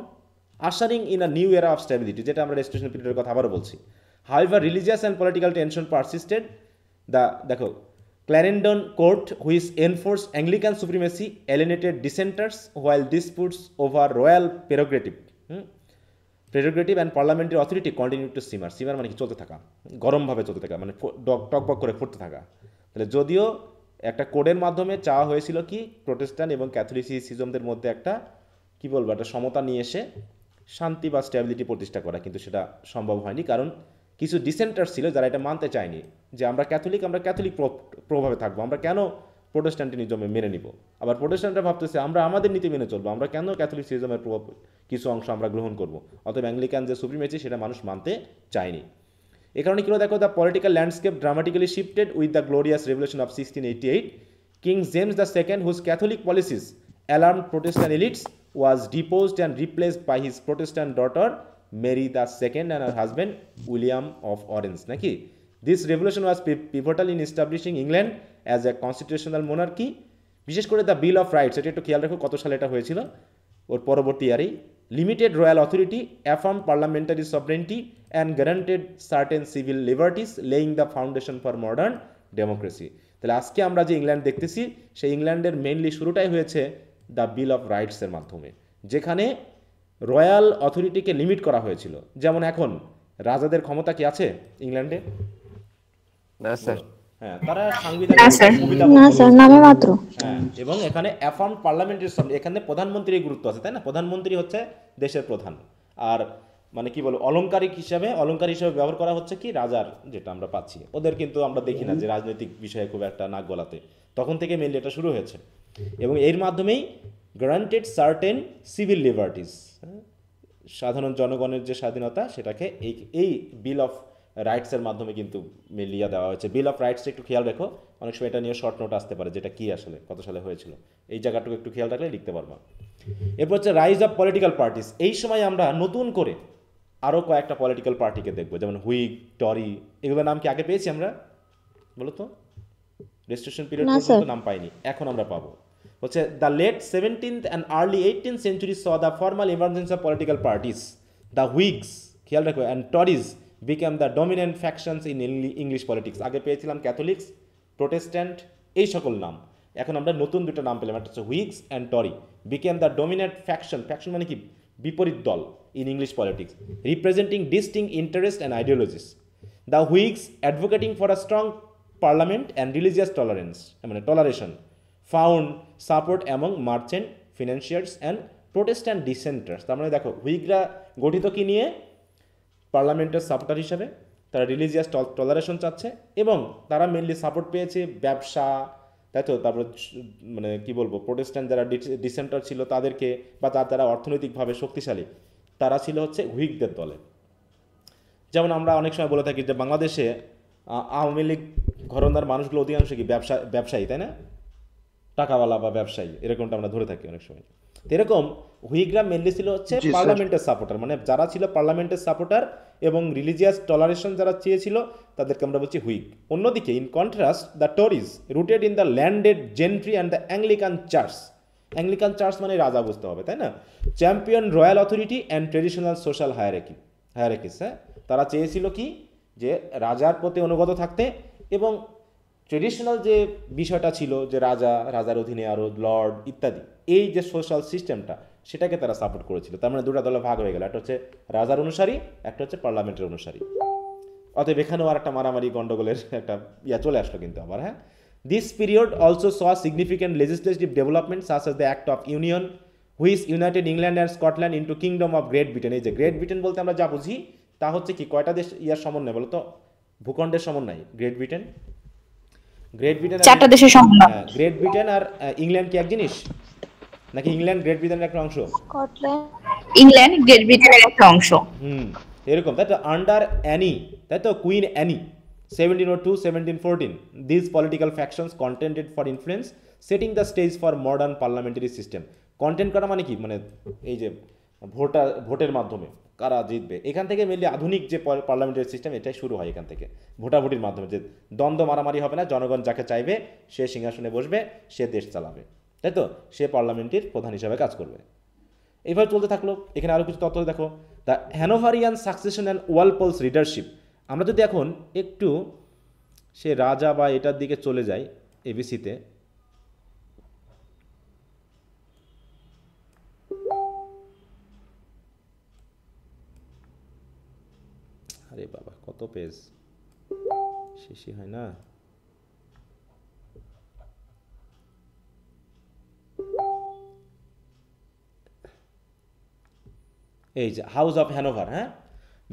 ushering in a new era of stability, যেটা আমরা রেস্টোরেশন পিরিয়ডের কথা আবারও বলছি। However, religious and political tension persisted. দেখো, Clarendon Court, which enforced Anglican supremacy, alienated dissenters, while disputes over royal prerogative and parliamentary authority continued to simmer. Simmer মানে কি, চলতে থাকা, গরমভাবে চলতে থাকা, মানে টকবক করে ফুটতে থাকা। তাহলে যদিও একটা কোডের মাধ্যমে চাওয়া হয়েছিল কি, প্রোটেস্ট্যান্ট এবং ক্যাথলিসিজমদের মধ্যে একটা কি বলবো, একটা সমতা নিয়ে এসে শান্তি বা স্ট্যাবিলিটি প্রতিষ্ঠা করা, কিন্তু সেটা সম্ভব হয়নি। কারণ কিছু ডিসেন্টার ছিল যারা এটা মানতে চায়নি যে আমরা ক্যাথলিক প্রভাবে থাকবো, আমরা কেন প্রোটেস্ট্যান্টিনিজমে মেনে নিব। আবার প্রোটেস্ট্যান্টরা ভাবতেছে আমরা আমাদের নীতি মেনে চলবো, আমরা কেন ক্যাথলিসিজমের প্রভাব কিছু অংশ আমরা গ্রহণ করব। অতএব অ্যাংলিকান যে সুপ্রিমেসি সেটা মানুষ মানতে চায়নি। এ কারণে কি হলো দেখো, the political landscape dramatically shifted with the glorious revolution of 1688। King James II, whose Catholic policies alarmed Protestant elites, was deposed and replaced by his Protestant daughter Mary II and her husband William of Orange, নাকি? This revolution was pivotal in establishing England as a constitutional monarchy. বিশেষ করে the bill of rights, এটা একটু খেয়াল রাখো কত সালে এটা হয়েছিল, ওর পরবর্তী ইয়ারেই। Limited royal authority, affirm parliamentary sovereignty and guaranteed certain civil liberties, laying the foundation for modern democracy. তাহলে আজকে আমরা যে ইংল্যান্ড দেখতেছি, সেই ইংল্যান্ডের মেইনলি শুরুটাই হয়েছে দ্য বিল অফ রাইটসের মাধ্যমে, যেখানে রয়্যাল অথরিটিকে লিমিট করা হয়েছিল। যেমন এখন রাজাদের ক্ষমতা কি আছে ইংল্যান্ডে? হ্যাঁ, তারা নামে মাত্র। হ্যাঁ, এবং এখানে অ্যাফার্ম পার্লামেন্টারি, এখানে প্রধানমন্ত্রীর গুরুত্ব আছে, তাই না? প্রধানমন্ত্রী হচ্ছে দেশের প্রধান। আর মানে কি বলবো, অলংকার হিসাবে ব্যবহার করা হচ্ছে কি, রাজার, যেটা আমরা পাচ্ছি। ওদের কিন্তু আমরা দেখি না যে রাজনৈতিক বিষয়ে খুব একটা নাক গলাতে, তখন থেকে মেনলি এটা শুরু হয়েছে। এবং এর মাধ্যমেই গ্রান্টেড সার্টেন সিভিল লিবার্টিস, সাধারণ জনগণের যে স্বাধীনতা, সেটাকে এই বিল অফ রাইটসের মাধ্যমে কিন্তু মিলিয়ে দেওয়া হয়েছে। বিল অফ রাইটসটা একটু খেয়াল রেখো, অনেক সময় এটা নিয়ে শর্ট নোট আসতে পারে, যেটা কি আসলে কত সালে হয়েছিল, এই জায়গাটুকু একটু খেয়াল রাখলে লিখতে পারবা। এরপর হচ্ছে রাইজ অফ পলিটিক্যাল পার্টিস। এই সময় আমরা নতুন করে আরও কয়েকটা পলিটিক্যাল পার্টিকে দেখবো, যেমন হুইগ, টরি, এগুলোর নাম কি আগে পেয়েছি আমরা, বলো তো? রেস্টোরেশন পিরিয়ড পর্যন্ত নাম পাইনি, এখন আমরা পাবো। হচ্ছে the late 17th and early 18th century saw the formal emergence of political parties. The Whigs, খেয়াল রাখো, and Tories became the dominant factions in English politics. আগে পেয়েছিলাম ক্যাথলিক্স, প্রোটেস্ট্যান্ট, এই সকল নাম। এখন আমরা নতুন দুটো নাম পেলাম, একটা হচ্ছে হুইগস অ্যান্ড টরি। became the dominant faction মানে কি, বিপরীত দল in English politics, representing distinct interests and ideologies. The Whigs, advocating for a strong parliament and religious tolerance, মানে toleration, found support among merchant, financiers and Protestant dissenters. তার মানে দেখো, হুইগরা গঠিত কি নিয়ে, পার্লামেন্টের সাপোর্টার হিসাবে, তারা রিলিজিয়াস টলারেশন চাচ্ছে, এবং তারা মেনলি সাপোর্ট পেয়েছে ব্যবসা, তাই তো? তারপরে মানে কি বলবো, প্রোটেস্ট্যান্ট যারা ডিসেন্টার ছিল তাদেরকে, বা তারা অর্থনৈতিকভাবে শক্তিশালী, তারা ছিল হচ্ছে হুইগদের দলে। যেমন আমরা অনেক সময় বলে থাকি যে বাংলাদেশে আওয়ামী লীগ ঘরনার মানুষগুলো অধিকাংশ কি ব্যবসায়ী, তাই না? টাকাওয়ালা বা ব্যবসায়ী, এরকমটা আমরা ধরে থাকি অনেক সময়। তো এরকম হুইগরা মেনলি ছিল হচ্ছে জি, স্যার। পার্লামেন্টের সাপোর্টার, মানে যারা ছিল পার্লামেন্টের সাপোর্টার এবং রিলিজিয়াস টলারেশন যারা চেয়েছিল তাদেরকে আমরা বলছি হুইগ। অন্যদিকে in contrast the Tories rooted in the landed gentry and the Anglican church. Anglican church মানে রাজা বুঝতে হবে, তাই না? Champion royal authority and traditional social hierarchies, হ্যাঁ, তারা চেয়েছিল কি যে রাজার প্রতি অনুগত থাকতে এবং ট্রেডিশনাল যে বিষয়টা ছিল যে রাজার অধীনে আরও লর্ড ইত্যাদি, এই যে সোশ্যাল সিস্টেমটা সেটাকে তারা সাপোর্ট করেছিল। তার মানে দুটা দলে ভাগ হয়ে গেল, একটা হচ্ছে রাজার অনুসারী, একটা হচ্ছে পার্লামেন্টের অনুসারী। অতএব এখানেও আর একটা মারামারি গন্ডগোলের একটা চলে আসলো কিন্তু আবার, হ্যাঁ। This period also saw significant legislative development such as the act of union which United England and Scotland into kingdom of great Britain. এই যে গ্রেট ব্রিটেন বলতে আমরা যা বুঝি তা হচ্ছে কি, কয়টা দেশ সমন্বয় বলো তো, ভূখণ্ডের সমন্বয় গ্রেট ব্রিটেন। চারটা দেশের সমন্বয়। গ্রেট ব্রিটেন আর ইংল্যান্ড কি এক জিনিস নাকি ইংল্যান্ড গ্রেট ব্রিটেনের একটা অংশ? স্কটল্যান্ড ইংল্যান্ড গ্রেট ব্রিটেনের একটা অংশ। এরকম, তাই তো। আন্ডার অ্যানি, তাই তো, queen Anne 1702-1714 this political factions contended for influence setting the stage for modern parliamentary system. Contend করা মানে কি, মানে এই যে ভোটের মাধ্যমে কারা জিতবে, এখান থেকে মেনলি আধুনিক যে পার্লামেন্টারি সিস্টেম এটাই শুরু হয় এখান থেকে, ভোটাভুটির মাধ্যমে। যে দ্বন্দ্ব মারামারি হবে না, জনগণ যাকে চাইবে সে সিংহাসনে বসবে, সে দেশ চালাবে, তাই তো, সে পার্লামেন্টের প্রধান হিসাবে কাজ করবে। এইভাবে চলতে থাকলো। এখানে আরও কিছু তথ্য দেখো, the Hanoverian succession and Walpole's leadership. আমরা যদি এখন একটু সে রাজা বা এটার দিকে চলে যাই এবিসিতে, আরে বাবা কত পেজ, শেষই হয় না। এই যে হাউস অফ হ্যানোভার, হ্যাঁ,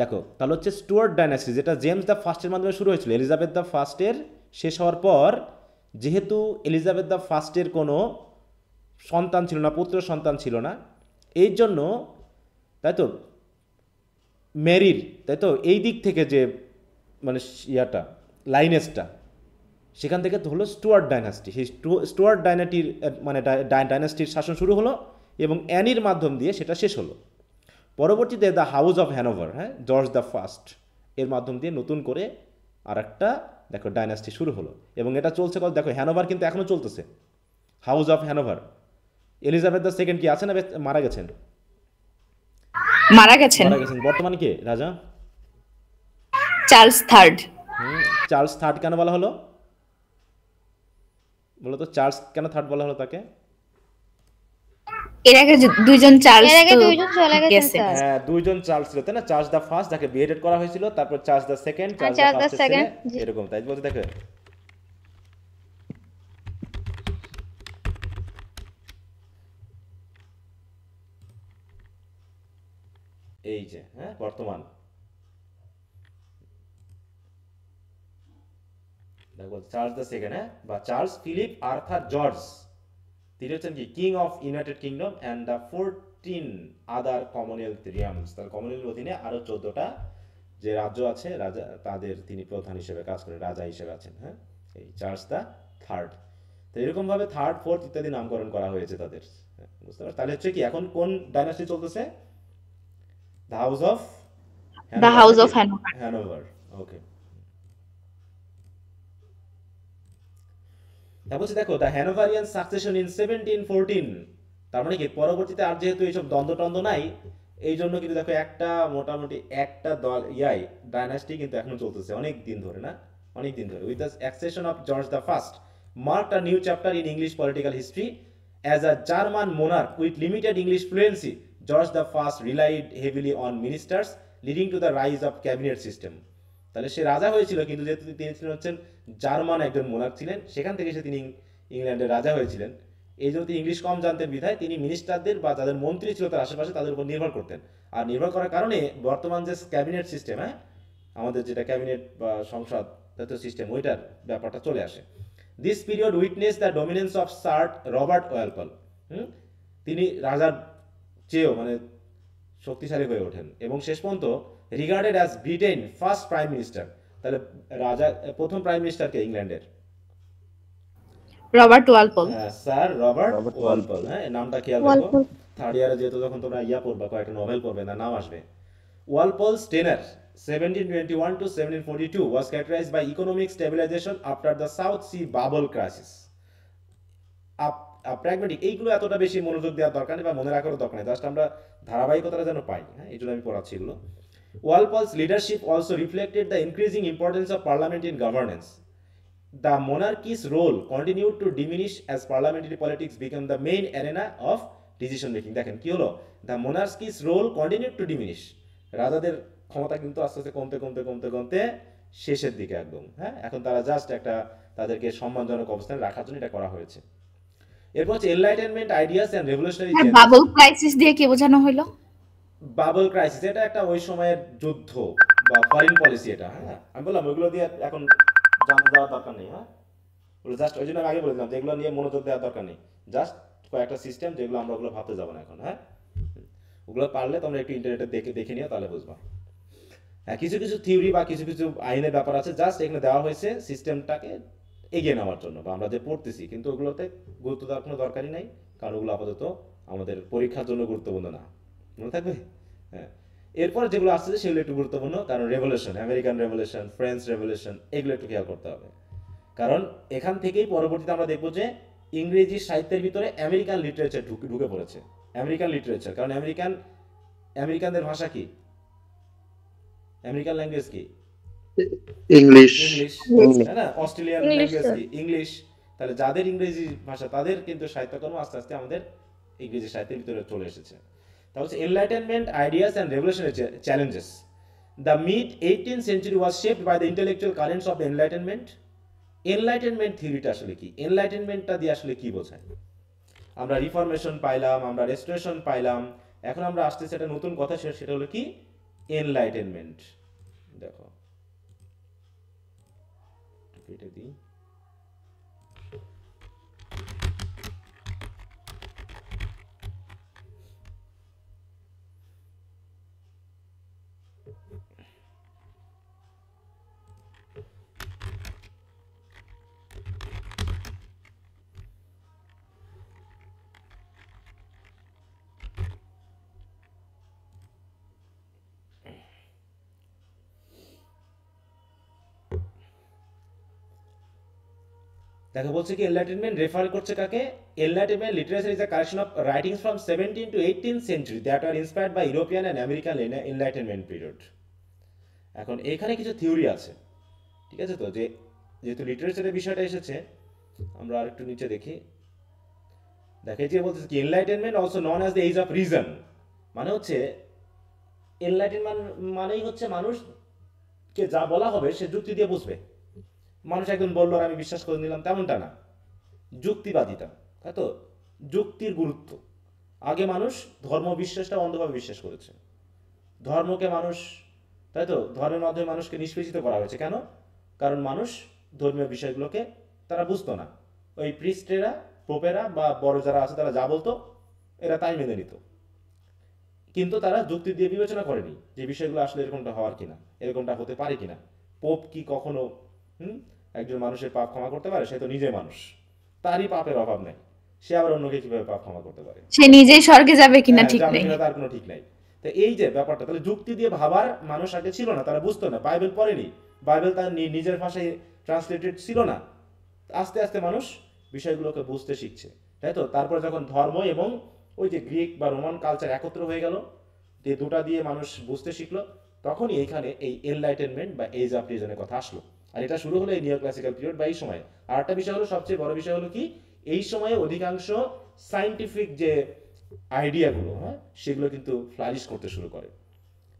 দেখো তাহলে হচ্ছে স্টুয়ার্ট ডাইনাস্টি, যেটা জেমস দ্য ফার্স্টের মাধ্যমে শুরু হয়েছিল। এলিজাবেথ দ্য ফার্স্টের শেষ হওয়ার পর, যেহেতু এলিজাবেথ দ্য ফার্স্টের কোনো সন্তান ছিল না, পুত্র সন্তান ছিল না, এই জন্য, তাই তো, মেরির, তাই তো, এই দিক থেকে যে মানে লাইনেসটা সেখান থেকে তো হলো স্টুয়ার্ট ডাইনাস্টি। সেই স্টুয়ার্ট ডাইনাস্টির শাসন শুরু হলো এবং অ্যানির মাধ্যম দিয়ে সেটা শেষ হলো। পরবর্তীতে দ্য হাউস অফ হ্যানোভার, হ্যাঁ, জর্জ দ্য ফার্স্ট এর মাধ্যম দিয়ে নতুন করে আর একটা দেখো ডাইনাস্টি শুরু হলো এবং এটা চলছে। দেখো হ্যানোভার কিন্তু এখনও চলতেছে, house of Hanover. Elizabeth the second কি আছে না মারা গেছেন? মারা গেছেন। বর্তমানে কে রাজা? Charles third. চার্লস থার্ড কেন বলা হলো বলো তো? চার্লস কেন থার্ড বলা হলো তাকে? এর আগে দুইজন চার্লস, এর আগে দুইজন চলে গেছেন স্যার। হ্যাঁ, দুইজন চার্লস ছিল, তাই না? চার্লস দ্য ফার্স্ট যাকে বিহেডেড করা হয়েছিল, তারপর Charles the second, Charles the first এরকম, তাই বলতে দেখো। এই যে, হ্যাঁ, বর্তমান দেখো চার্লস দ্য সেকেন্ড, হ্যাঁ, বা চার্লস ফিলিপ আর্থার জর্জ, তিনি হচ্ছেন কি king of United Kingdom and the 14 other Commonwealth realms. তার কমনওয়েলথ অধীনে আরো 14টা যে রাজ্য আছে, রাজা, তাদের তিনি প্রধান হিসেবে কাজ করেন, রাজা হিসেবে আছেন, হ্যাঁ, এই চার্লস দ্য থার্ড। তো এরকম ভাবে থার্ড, ফোর্থ ইত্যাদি নামকরণ করা হয়েছে তাদের, বুঝতে পারছো? তাহলে হচ্ছে কি এখন কোন ডাইনাস্টি চলতেছে? The house of Hanover. Okay, তারপর দেখো দ্য হ্যানোভারিয়ান সাকসেশন ইন 1714। তার মানে কি পরবর্তীতে আর যেহেতু এইসব দ্বন্দ্ব নাই, এই জন্য কিন্তু দেখো একটা মোটামুটি একটা দল ডাইনাস্টি কিন্তু এখনো চলতেছে অনেক দিন ধরে, না, অনেক দিন ধরে। With the accession of George the first marked a new chapter in English political history as a German monarch with limited English fluency. George the first relied heavily on ministers leading to the rise of cabinet system. তাহলে সে রাজা হয়েছিল, কিন্তু যেহেতু তিনি ছিলেন হচ্ছেন German একজন মোনার্ক ছিলেন, সেখান থেকে তিনি ইংল্যান্ডের রাজা হয়েছিলেন। এই জন্য তিনি ইংলিশ কম জানতেন বিধায় তিনি মিনিস্টারদের বা যাদের মন্ত্রী ছিল তার আশেপাশে তাদের উপর নির্ভর করতেন। আর নির্ভর করার কারণে বর্তমান যে ক্যাবিনেট সিস্টেম, হ্যাঁ, আমাদের যেটা ক্যাবিনেট বা সংসদ জাতীয় সিস্টেম, ওইটার ব্যাপারটা চলে আসে। This period witness the dominance of sir Robert Walpole. তিনি রাজার চেয়েও মানে শক্তিশালী হয়ে ওঠেন এবং শেষ পর্যন্ত regarded as Britain first prime minister. তাহলে রাজা প্রথম প্রাইম মিনিস্টারকে ইংল্যান্ডের রবার্ট ওয়ালপল। হ্যাঁ স্যার রবার্ট রবার্ট ওয়ালপল। হ্যাঁ এই নামটা খেয়াল রাখো, ওয়ালপল। থার্ড ইয়ারে যেহেতু যখন তোমরা পড়বা, কয়েকটা নোবেল পড়বে, না নাম আসবে। Walpole's tenure 1721 to 1742 was characterized by economic stabilization after the South Sea bubble crisis. Pragmatic, এইগুলো এতটা বেশি মনোযোগ দেওয়ার দরকার নেই বা মনে রাখারও দরকার নেই, জাস্ট আমরা ধারাবাহিকতাটা যেন পাই। হ্যাঁ এই জন্য আমি পড়াচ্ছি এগুলো। Walpole's leadership also reflected the increasing importance of parliament in governance. The monarchy's role continued to diminish as parliamentary politics became the main arena of decision making. দেখেন কি হলো, the monarchy's role continued to diminish, রাজাদের ক্ষমতা কিন্তু আস্তে আস্তে কমতে কমতে কমতে কমতে শেষের দিকে একদম। হ্যাঁ এখন তারা জাস্ট একটা তাদেরকে সম্মানজনক অবস্থানে রাখার জন্য এটা করা হয়েছে। এরপর হচ্ছে enlightenment ideas and revolutionary change. Bubble crisis দিয়ে কি বোঝানো হলো? বাবল ক্রাইসিস এটা একটা ওই সময়ের যুদ্ধ বা ফরেন পলিসি এটা। হ্যাঁ আমি বললাম ওইগুলো দিয়ে এখন জানতে যাওয়ার দরকার নেই। হ্যাঁ ওগুলো জাস্ট ওই জন্য আমি আগে বলেছিলাম যে এগুলো নিয়ে মনোযোগ দেওয়ার দরকার নেই, জাস্ট কয়েকটা সিস্টেম যেগুলো আমরা ওগুলো ভাবতে যাবো না এখন। হ্যাঁ ওগুলো পারলে তোমরা একটু ইন্টারনেটে দেখে নিও, তাহলে বুঝবা। হ্যাঁ কিছু কিছু থিওরি বা কিছু কিছু আইনের ব্যাপার আছে, জাস্ট এখানে দেওয়া হয়েছে সিস্টেমটাকে এগিয়ে নেওয়ার জন্য বা আমরা যে পড়তেছি, কিন্তু ওগুলোতে গুরুত্ব দেওয়ার কোনো দরকারই নাই, কারণ ওগুলো আপাতত আমাদের পরীক্ষার জন্য গুরুত্বপূর্ণ না, মনে থাকবে। হ্যাঁ এরপর যেগুলো আসছে সেগুলো একটু গুরুত্বপূর্ণ, কারণ revolution, American revolution, French revolution, এগুলো একটু খেয়াল করতে হবে, কারণ এখান থেকেই পরবর্তীতে আমরা দেখবো যে ইংরেজি সাহিত্যের ভিতরে আমেরিকান লিটারেচার ঢুকে পড়েছে। আমেরিকান লিটারেচার, কারণ আমেরিকানদের ভাষা কি, আমেরিকান ল্যাঙ্গুয়েজ কি, ইংলিশ। ইংলিশ, তাই না? Australian English, language sir. কি, ইংলিশ। তাহলে যাদের ইংরেজি ভাষা তাদের কিন্তু সাহিত্যকর্ম আস্তে আস্তে আমাদের ইংরেজি সাহিত্যের ভিতরে চলে এসেছে। তাহলে হচ্ছে enlightenment ideas and revolutionary challenges. The mid 18th century was shaped by the intellectual currents of the enlightenment. Enlightenment থিওরিটা আসলে কি, এনলাইটেনমেন্টটা দিয়ে আসলে কি বোঝায়? আমরা রিফরমেশন পাইলাম, আমরা রেস্টোরেশন পাইলাম, এখন আমরা আসতেছি একটা নতুন কথা, সেটা হলো কি এনলাইটেনমেন্ট। দেখো কেটে দিই। দেখো বলছে কি এনলাইটেনমেন্ট রেফার করছে কাকে? Enlightenment literature is a collection of writings from 17th to 18th century that are inspired by European and American enlightenment period. এখন এখানে কিছু থিওরি আছে, ঠিক আছে? তো যেহেতু লিটারেচারের বিষয়টা এসেছে, আমরা আরেকটু নিচে দেখি। দেখে যে বলতেছে কি enlightenment also known as the age of reason, মানে হচ্ছে এনলাইটেনমেন্ট মানেই হচ্ছে মানুষকে যা বলা হবে সে যুক্তি দিয়ে বুঝবে। মানুষ একজন বললো আর আমি বিশ্বাস করে নিলাম, তেমনটা না, যুক্তিবাদিতা, তাই তো? যুক্তির গুরুত্ব। আগে মানুষ ধর্ম বিশ্বাসটা অন্ধভাবে বিশ্বাস করেছে, ধর্মকে মানুষ, তাই তো, ধর্মের মাধ্যমে মানুষকে নিষ্পেষিত করা হয়েছে। কেন? কারণ মানুষ ধর্মীয় বিষয়গুলোকে তারা বুঝতো না, ওই প্রিস্টেরা, পোপেরা বা বড় যারা আছে তারা যা বলতো এরা তাই মেনে নিত, কিন্তু তারা যুক্তি দিয়ে বিবেচনা করেনি যে বিষয়গুলো আসলে এরকমটা হওয়ার কিনা, এরকমটা হতে পারে কিনা। পোপ কি কখনো একজন মানুষের পাপ ক্ষমা করতে পারে? সে তো নিজে মানুষ, তারই পাপের অভাব নাই, সে আবার অন্যকে কিভাবে পাপ ক্ষমা করতে পারে? সে নিজেই স্বর্গে যাবে কিনা ঠিক যাবে নেই। কিনা তার কোনো ঠিক নাই। তো এই যে ব্যাপারটা, তাহলে যুক্তি দিয়ে ভাবার মানুষ আগে ছিল না, তারা বুঝতো না, বাইবেল পড়েনি, বাইবেল তার নিজের ভাষায় ট্রান্সলেটেড ছিল না। আস্তে আস্তে মানুষ বিষয়গুলোকে বুঝতে শিখছে, তাই তো? তারপর যখন ধর্ম এবং ওই যে গ্রিক বা রোমান কালচার একত্র হয়ে গেল, যে দুটা দিয়ে মানুষ বুঝতে শিখলো, তখনই এইখানে এই এনলাইটেনমেন্ট বা এজ অফ রিজনের কথা আসলো। আর এটা শুরু হলো এই নিও ক্লাসিক্যাল পিরিয়ড বা এই সময়। আর একটা বিষয় হলো, সবচেয়ে বড় বিষয় হলো কি, এই সময়ে অধিকাংশ সায়েন্টিফিক যে আইডিয়াগুলো, হ্যাঁ, সেগুলো কিন্তু ফ্লারিশ করতে শুরু করে।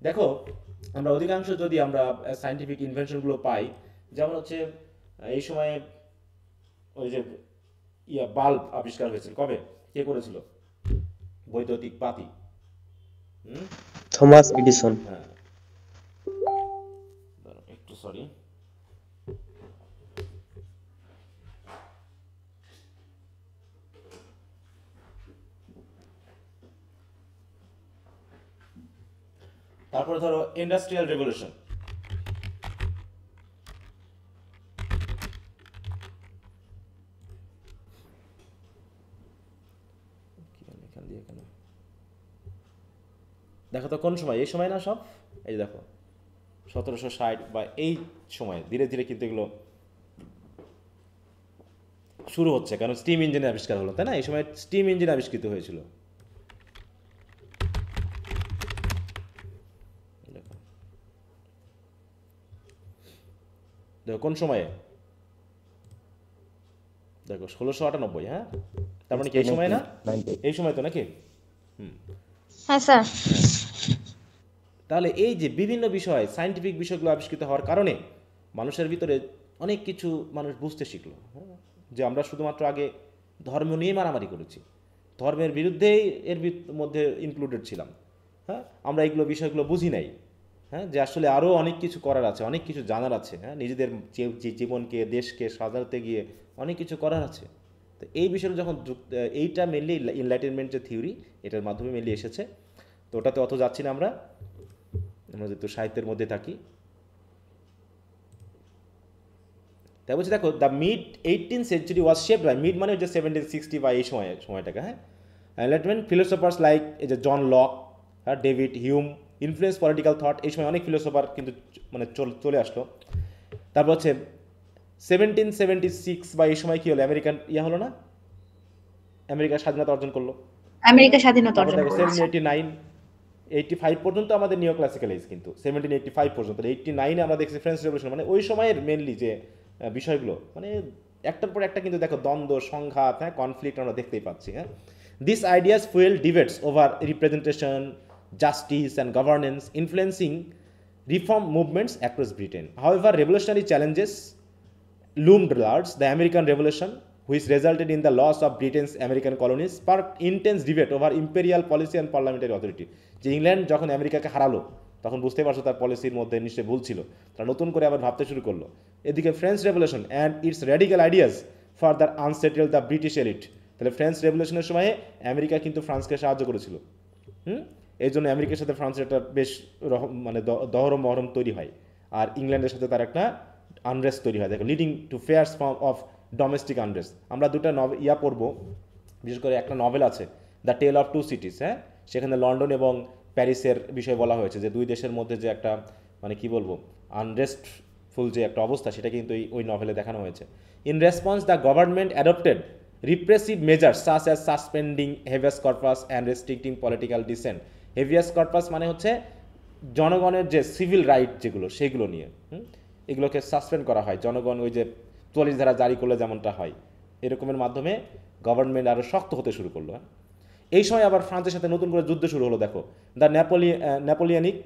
দেখো আমরা অধিকাংশ যদি আমরা সায়েন্টিফিক ইনভেনশনগুলো পাই, যেমন হচ্ছে এই সময়ে ওই যে বাল্ব আবিষ্কার হয়েছিল, কবে, কে করেছিল? বৈদ্যুতিক বাতি। Thomas Edison. হ্যাঁ একটু সরি, তারপরে ধরো ইন্ডাস্ট্রিয়াল রেভলিউশন। এখানে দেখো তো কোন সময়, এই সময় না সব, এই দেখো 1760 বা এই সময় ধীরে ধীরে কিন্তু এগুলো শুরু হচ্ছে, কারণ স্টিম ইঞ্জিনের আবিষ্কার হলো, তাই না? এই সময় স্টিম ইঞ্জিন আবিষ্কৃত হয়েছিল। দেখো দেখো কোন সময়ে, দেখো 1698, হ্যাঁ, তার মানে কি এই সময় না, 90 এই সময় তো নাকি? হ্যাঁ স্যার। তাহলে এই যে বিভিন্ন বিষয়, সায়েন্টিফিক বিষয়গুলো আবিষ্কৃত হওয়ার কারণে মানুষের ভিতরে অনেক কিছু মানুষ বুঝতে শিখলো, হ্যাঁ? যে আমরা শুধুমাত্র আগে ধর্ম নিয়ে মারামারি করেছি, ধর্মের বিরুদ্ধেই এর মধ্যে ইনক্লুডেড ছিলাম, হ্যাঁ, আমরা এইগুলো বিষয়গুলো বুঝি নাই, হ্যাঁ, যে আসলে আরও অনেক কিছু করার আছে, অনেক কিছু জানার আছে, হ্যাঁ, নিজেদের জীবনকে দেশকে সাজাতে গিয়ে অনেক কিছু করার আছে। তো এই বিষয়টা যখন এইটা মেনলি এনলাইটেনমেন্ট যে থিওরি, এটার মাধ্যমে মেনলি এসেছে। তো ওটাতে অত যাচ্ছি না আমরা যেহেতু সাহিত্যের মধ্যে থাকি। তাই বলছি দেখো, the mid 18th century was shaped by, mid মানে হচ্ছে 1760 বা এই সময়টাকে, হ্যাঁ, এনলাইটমেন্ট ফিলোসফার্স লাইক এই যে জন লক, হ্যাঁ, David Hume influence political thought. এই সময় অনেক ফিলোসফার কিন্তু মানে চলে আসলো। তারপর হচ্ছে 1776 বা এই সময় কি হলো, আমেরিকান হলো না, আমেরিকা স্বাধীনতা অর্জন করলো। আমেরিকা স্বাধীনতা তারপর অর্জন দেখো করেছে। 1789 85 পর্যন্ত আমাদের নিও ক্লাসিক্যাল এজ, কিন্তু 1785 পর্যন্ত, 89-এ আমরা দেখছি ফ্রেঞ্চ রেভলিউশন। মানে ওই সময়ের মেনলি যে বিষয়গুলো, মানে একটার পর একটা কিন্তু দেখো দ্বন্দ্ব, সংঘাত, হ্যাঁ, কনফ্লিক্ট আমরা দেখতেই পাচ্ছি, হ্যাঁ। This ideas fuel debates over representation, justice and governance, influencing reform movements across Britain. However revolutionary challenges loomed large. The American Revolution, which resulted in the loss of Britain's American colonies, sparked intense debate over imperial policy and parliamentary authority. যে England যখন আমেরিকাকে হারালো তখন বুঝতে পারছো তার পলিসির মধ্যে নিশ্চয়ই ভুল ছিল, তারা নতুন করে আবার ভাবতে শুরু করলো। এদিকে French revolution and it's radical ideas further unsettle the British elite. তাহলে ফ্রেঞ্চ রেভলিউশনের সময়ে আমেরিকা কিন্তু ফ্রান্সকে সাহায্য করেছিল, এই জন্য আমেরিকার সাথে ফ্রান্সের একটা বেশ মানে দহরম মহরম তৈরি হয়, আর ইংল্যান্ডের সাথে তার একটা আনরেস্ট তৈরি হয়, দেখো, leading to fears form of domestic unrest. আমরা দুটা পড়বো, বিশেষ করে একটা নভেল আছে the tale of two cities, হ্যাঁ, সেখানে লন্ডন এবং প্যারিসের বিষয়ে বলা হয়েছে যে দুই দেশের মধ্যে যে একটা মানে কি বলবো আনরেস্টফুল যে একটা অবস্থা, সেটা কিন্তু ওই নভেলে দেখানো হয়েছে। In response the government adopted repressive measures such as suspending habeas corpus and restricting political dissent. Habeas corpus মানে হচ্ছে জনগণের যে সিভিল রাইট যেগুলো, সেগুলো নিয়ে এগুলোকে সাসপেন্ড করা হয়। জনগণ ওই যে 44 ধারা জারি করলে যেমনটা হয়, এরকমের মাধ্যমে গভর্নমেন্ট আরও শক্ত হতে শুরু করলো। এই সময় আবার ফ্রান্সের সাথে নতুন করে যুদ্ধ শুরু হলো, দেখো, the Napoleonic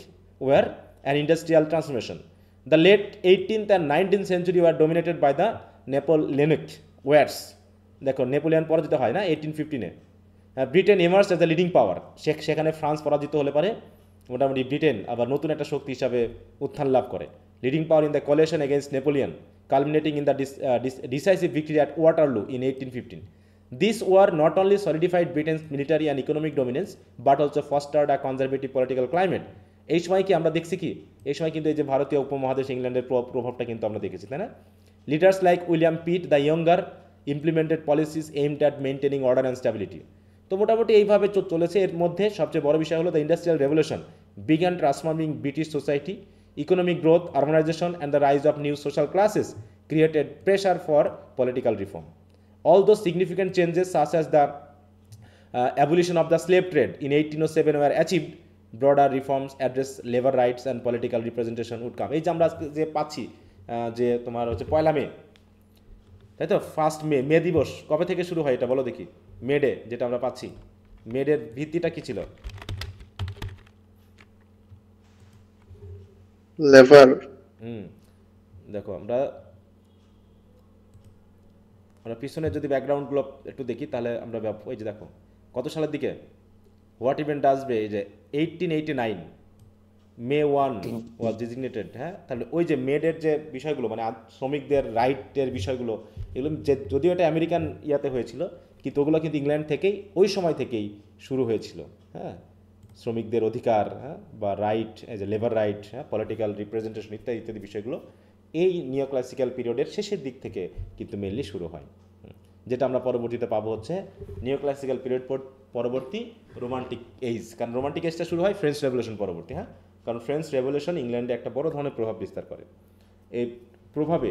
war and industrial transformation. The late 18th and 19th century were dominated by the Napoleonic wars. দেখো, নেপোলিয়ন পরাজিত হয় না 1815-এ, Britain emerge as the leading power. সেখানে ফ্রান্স পরাজিত হলে পারে মোটামুটি ব্রিটেন আবার নতুন একটা শক্তি হিসাবে উত্থান লাভ করে। Leading power in the coalition against Napoleon, culminating in the decisive victory at Waterloo in 1815. This war not only solidified Britain's military and economic dominance but also fostered a conservative political climate. এই সময় কি আমরা দেখছি কি, এই সময় কিন্তু এই যে ভারতীয় উপমহাদেশ ইংল্যান্ডের প্রভাবটা কিন্তু আমরা দেখেছি, তাই না? Leaders like William peat the younger implemented policies aimed at maintaining order and stability. তো মোটামুটি এইভাবে চলেছে। এর মধ্যে সবচেয়ে বড় বিষয় হলো the industrial revolution began transforming British society. Economic growth, urbanization, and the rise of new social classes created pressure for political reform. Although significant changes such as the abolition of the slave trade in 1807 were achieved, broader reforms address labor rights and political representation would come. এই যে আমরা আজকে যে পাচ্ছি যে তোমার হচ্ছে 1 মে, তাই তো, 1 মে দিবস কবে থেকে শুরু হয় এটা বলো দেখি। মে ডে যেটা আমরা পাচ্ছি, মে ডের ভিত্তিটা কি ছিল? লেভার। দেখো, আমরা পিছনে যদি ব্যাকগ্রাউন্ডগুলো একটু দেখি তাহলে আমরা ওই যে দেখো কত সালের দিকে হোয়াট ইভেন্ট আসবে, এই যে 1889 মে 1 ওয়াজ ডিজিগনেটেড, হ্যাঁ। তাহলে ওই যে মেডের যে বিষয়গুলো মানে শ্রমিকদের রাইটের বিষয়গুলো, এগুলো যদিও এটা আমেরিকান ইয়াতে হয়েছিল, কিন্তু ওগুলো কিন্তু ইংল্যান্ড থেকেই ওই সময় থেকেই শুরু হয়েছিল, হ্যাঁ। শ্রমিকদের অধিকার, হ্যাঁ, বা রাইট, এই যে লেবার রাইট, হ্যাঁ, পলিটিক্যাল রিপ্রেজেন্টেশন ইত্যাদি ইত্যাদি বিষয়গুলো এই নিও ক্লাসিক্যাল পিরিয়ডের শেষের দিক থেকে কিন্তু মেনলি শুরু হয়। যেটা আমরা পরবর্তীতে পাবো হচ্ছে নিও ক্লাসিক্যাল পিরিয়ড পরবর্তী রোমান্টিক এইজ, কারণ রোমান্টিক এজটা শুরু হয় ফ্রেঞ্চ রেভলিউশন পরবর্তী, হ্যাঁ, কারণ ফ্রেঞ্চ রেভলিউশন ইংল্যান্ডে একটা বড় ধরনের প্রভাব বিস্তার করে। এই প্রভাবে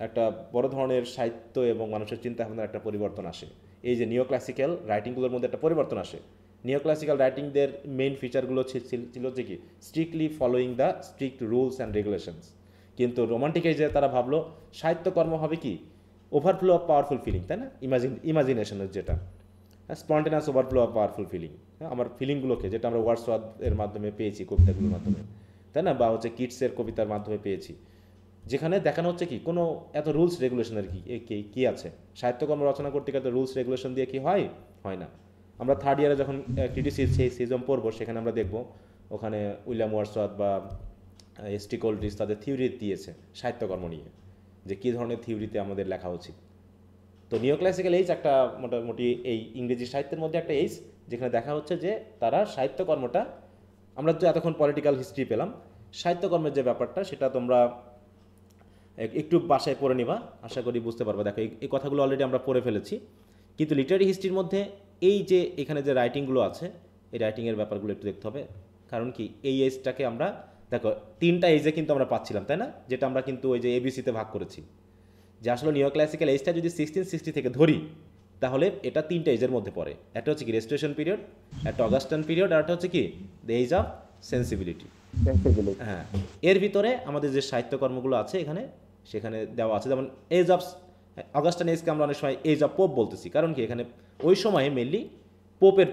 একটা বড় ধরনের সাহিত্য এবং মানুষের চিন্তা ভাবনার একটা পরিবর্তন আসে। এই যে নিও ক্লাসিক্যাল রাইটিংগুলোর মধ্যে একটা পরিবর্তন আসে। নিও ক্লাসিক্যাল রাইটিংদের মেইন ফিচারগুলো ছিল যে কি, strictly following the strict rules and regulations. কিন্তু রোমান্টিক এজে তারা ভাবলো সাহিত্যকর্ম হবে কি, ওভারফ্লো অফ পাওয়ারফুল ফিলিং, তাই না, ইমাজিনেশনের যেটা স্পন্টেনাস ওভারফ্লো অফ পাওয়ারফুল ফিলিং, আমার ফিলিংগুলোকে যেটা আমরা ওয়ার্ডসওয়ার্থ এর মাধ্যমে পেয়েছি কবিতাগুলোর মাধ্যমে, তাই না, বা হচ্ছে কিটসের কবিতার মাধ্যমে পেয়েছি, যেখানে দেখানো হচ্ছে কি কোনো এত রুলস রেগুলেশনের কি আছে। সাহিত্যকর্ম রচনা করতে গেলে রুলস রেগুলেশন দিয়ে কি হয় না। আমরা থার্ড ইয়ারে যখন ক্রিটিসিজম পড়বো সেখানে আমরা দেখব ওখানে উইলিয়াম ওয়ার্ডসওয়ার্থ বা এস.টি. কোলরিজ তাদের থিওরি দিয়েছে সাহিত্যকর্ম নিয়ে, যে কী ধরনের থিওরিতে আমাদের লেখা উচিত। তো নিও ক্লাসিক্যাল এইজ একটা মোটামুটি এই ইংরেজি সাহিত্যের মধ্যে একটা এইজ, যেখানে দেখা হচ্ছে যে তারা সাহিত্যকর্মটা, আমরা তো এতক্ষণ পলিটিক্যাল হিস্ট্রি পেলাম, সাহিত্যকর্মের যে ব্যাপারটা সেটা তোমরা একটু বাসায় পড়ে নিবা, আশা করি বুঝতে পারবা। দেখো এই কথাগুলো অলরেডি আমরা পড়ে ফেলেছি, কিন্তু লিটারি হিস্ট্রির মধ্যে এই যে এখানে যে রাইটিংগুলো আছে এই রাইটিংয়ের ব্যাপারগুলো একটু দেখতে হবে। কারণ কি এই এজটাকে আমরা দেখো তিনটা এজে কিন্তু আমরা পাচ্ছিলাম, তাই না, যেটা আমরা কিন্তু ওই যে এবিসিতে ভাগ করেছি, যে আসলে নিও ক্লাসিক্যাল এজটা যদি 1660 থেকে ধরি তাহলে এটা তিনটা এজের মধ্যে পড়ে। একটা হচ্ছে কি রেস্টোরেশন পিরিয়ড, একটা অগাস্টান পিরিয়ড, আর একটা হচ্ছে কি দ্য এজ অফ সেন্সিবিলিটি। হ্যাঁ, এর ভিতরে আমাদের যে সাহিত্যকর্মগুলো আছে এখানে সেখানে দেওয়া আছে, যেমন এজ অফ অগাস্টান এজকে আমরা অনেক সময় এজ অফ পোপ বলতেছি, কারণ কি এখানে ওই সময়ে মেনলি পোপের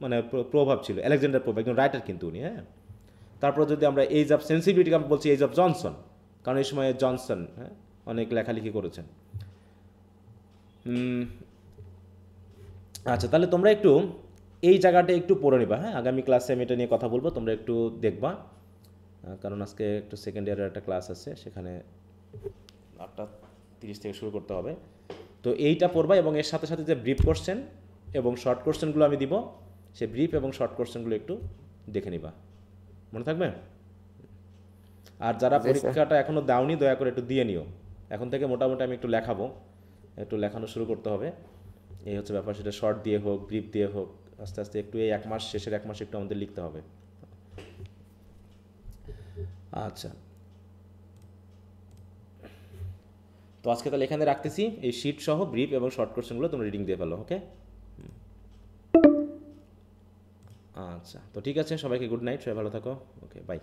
মানে প্রভাব ছিল, আলেকজান্ডার পোপ একজন রাইটার কিন্তু উনি, হ্যাঁ। তারপর যদি আমরা এজ অফ সেন্সিবিলিটিকে আমরা বলছি এজ অফ জনসন, কারণ এই সময়ে জনসন, হ্যাঁ, অনেক লেখালেখি করেছেন। আচ্ছা, তাহলে তোমরা একটু এই জায়গাটা একটু পড়ে নিবা, হ্যাঁ, আগামী ক্লাসে আমি এটা নিয়ে কথা বলবো, তোমরা একটু দেখবা, কারণ আজকে একটু সেকেন্ড ইয়ারের একটা ক্লাস আছে, সেখানে 8:30 থেকে শুরু করতে হবে। তো এইটা পড়বা এবং এর সাথে সাথে যে ব্রিফ কোশ্চেন এবং শর্ট কোশ্চেনগুলো আমি দিব, সেই ব্রিফ এবং শর্ট কোশ্চেনগুলো একটু দেখে নিবা, মনে থাকবে। আর যারা পরীক্ষাটা এখনও দাওনি দয়া করে একটু দিয়ে নিও, এখন থেকে মোটামুটি আমি একটু লেখাবো, একটু লেখানো শুরু করতে হবে, এই হচ্ছে ব্যাপার। সেটা শর্ট দিয়ে হোক ব্রিফ দিয়ে হোক, আস্তে আস্তে একটু এই 1 মাস শেষের 1 মাস একটু আমাদের লিখতে হবে। আচ্ছা, তো আজকে তাহলে এখানে রাখতেছি, এই শিট সহ ব্রিফ এবং শর্ট কোশ্চেনগুলো তোমরা রিডিং দিয়ে ফেলো, ওকে। আচ্ছা, তো ঠিক আছে, সবাইকে গুড নাইট, সবাই ভালো থাকো, ওকে, বাই।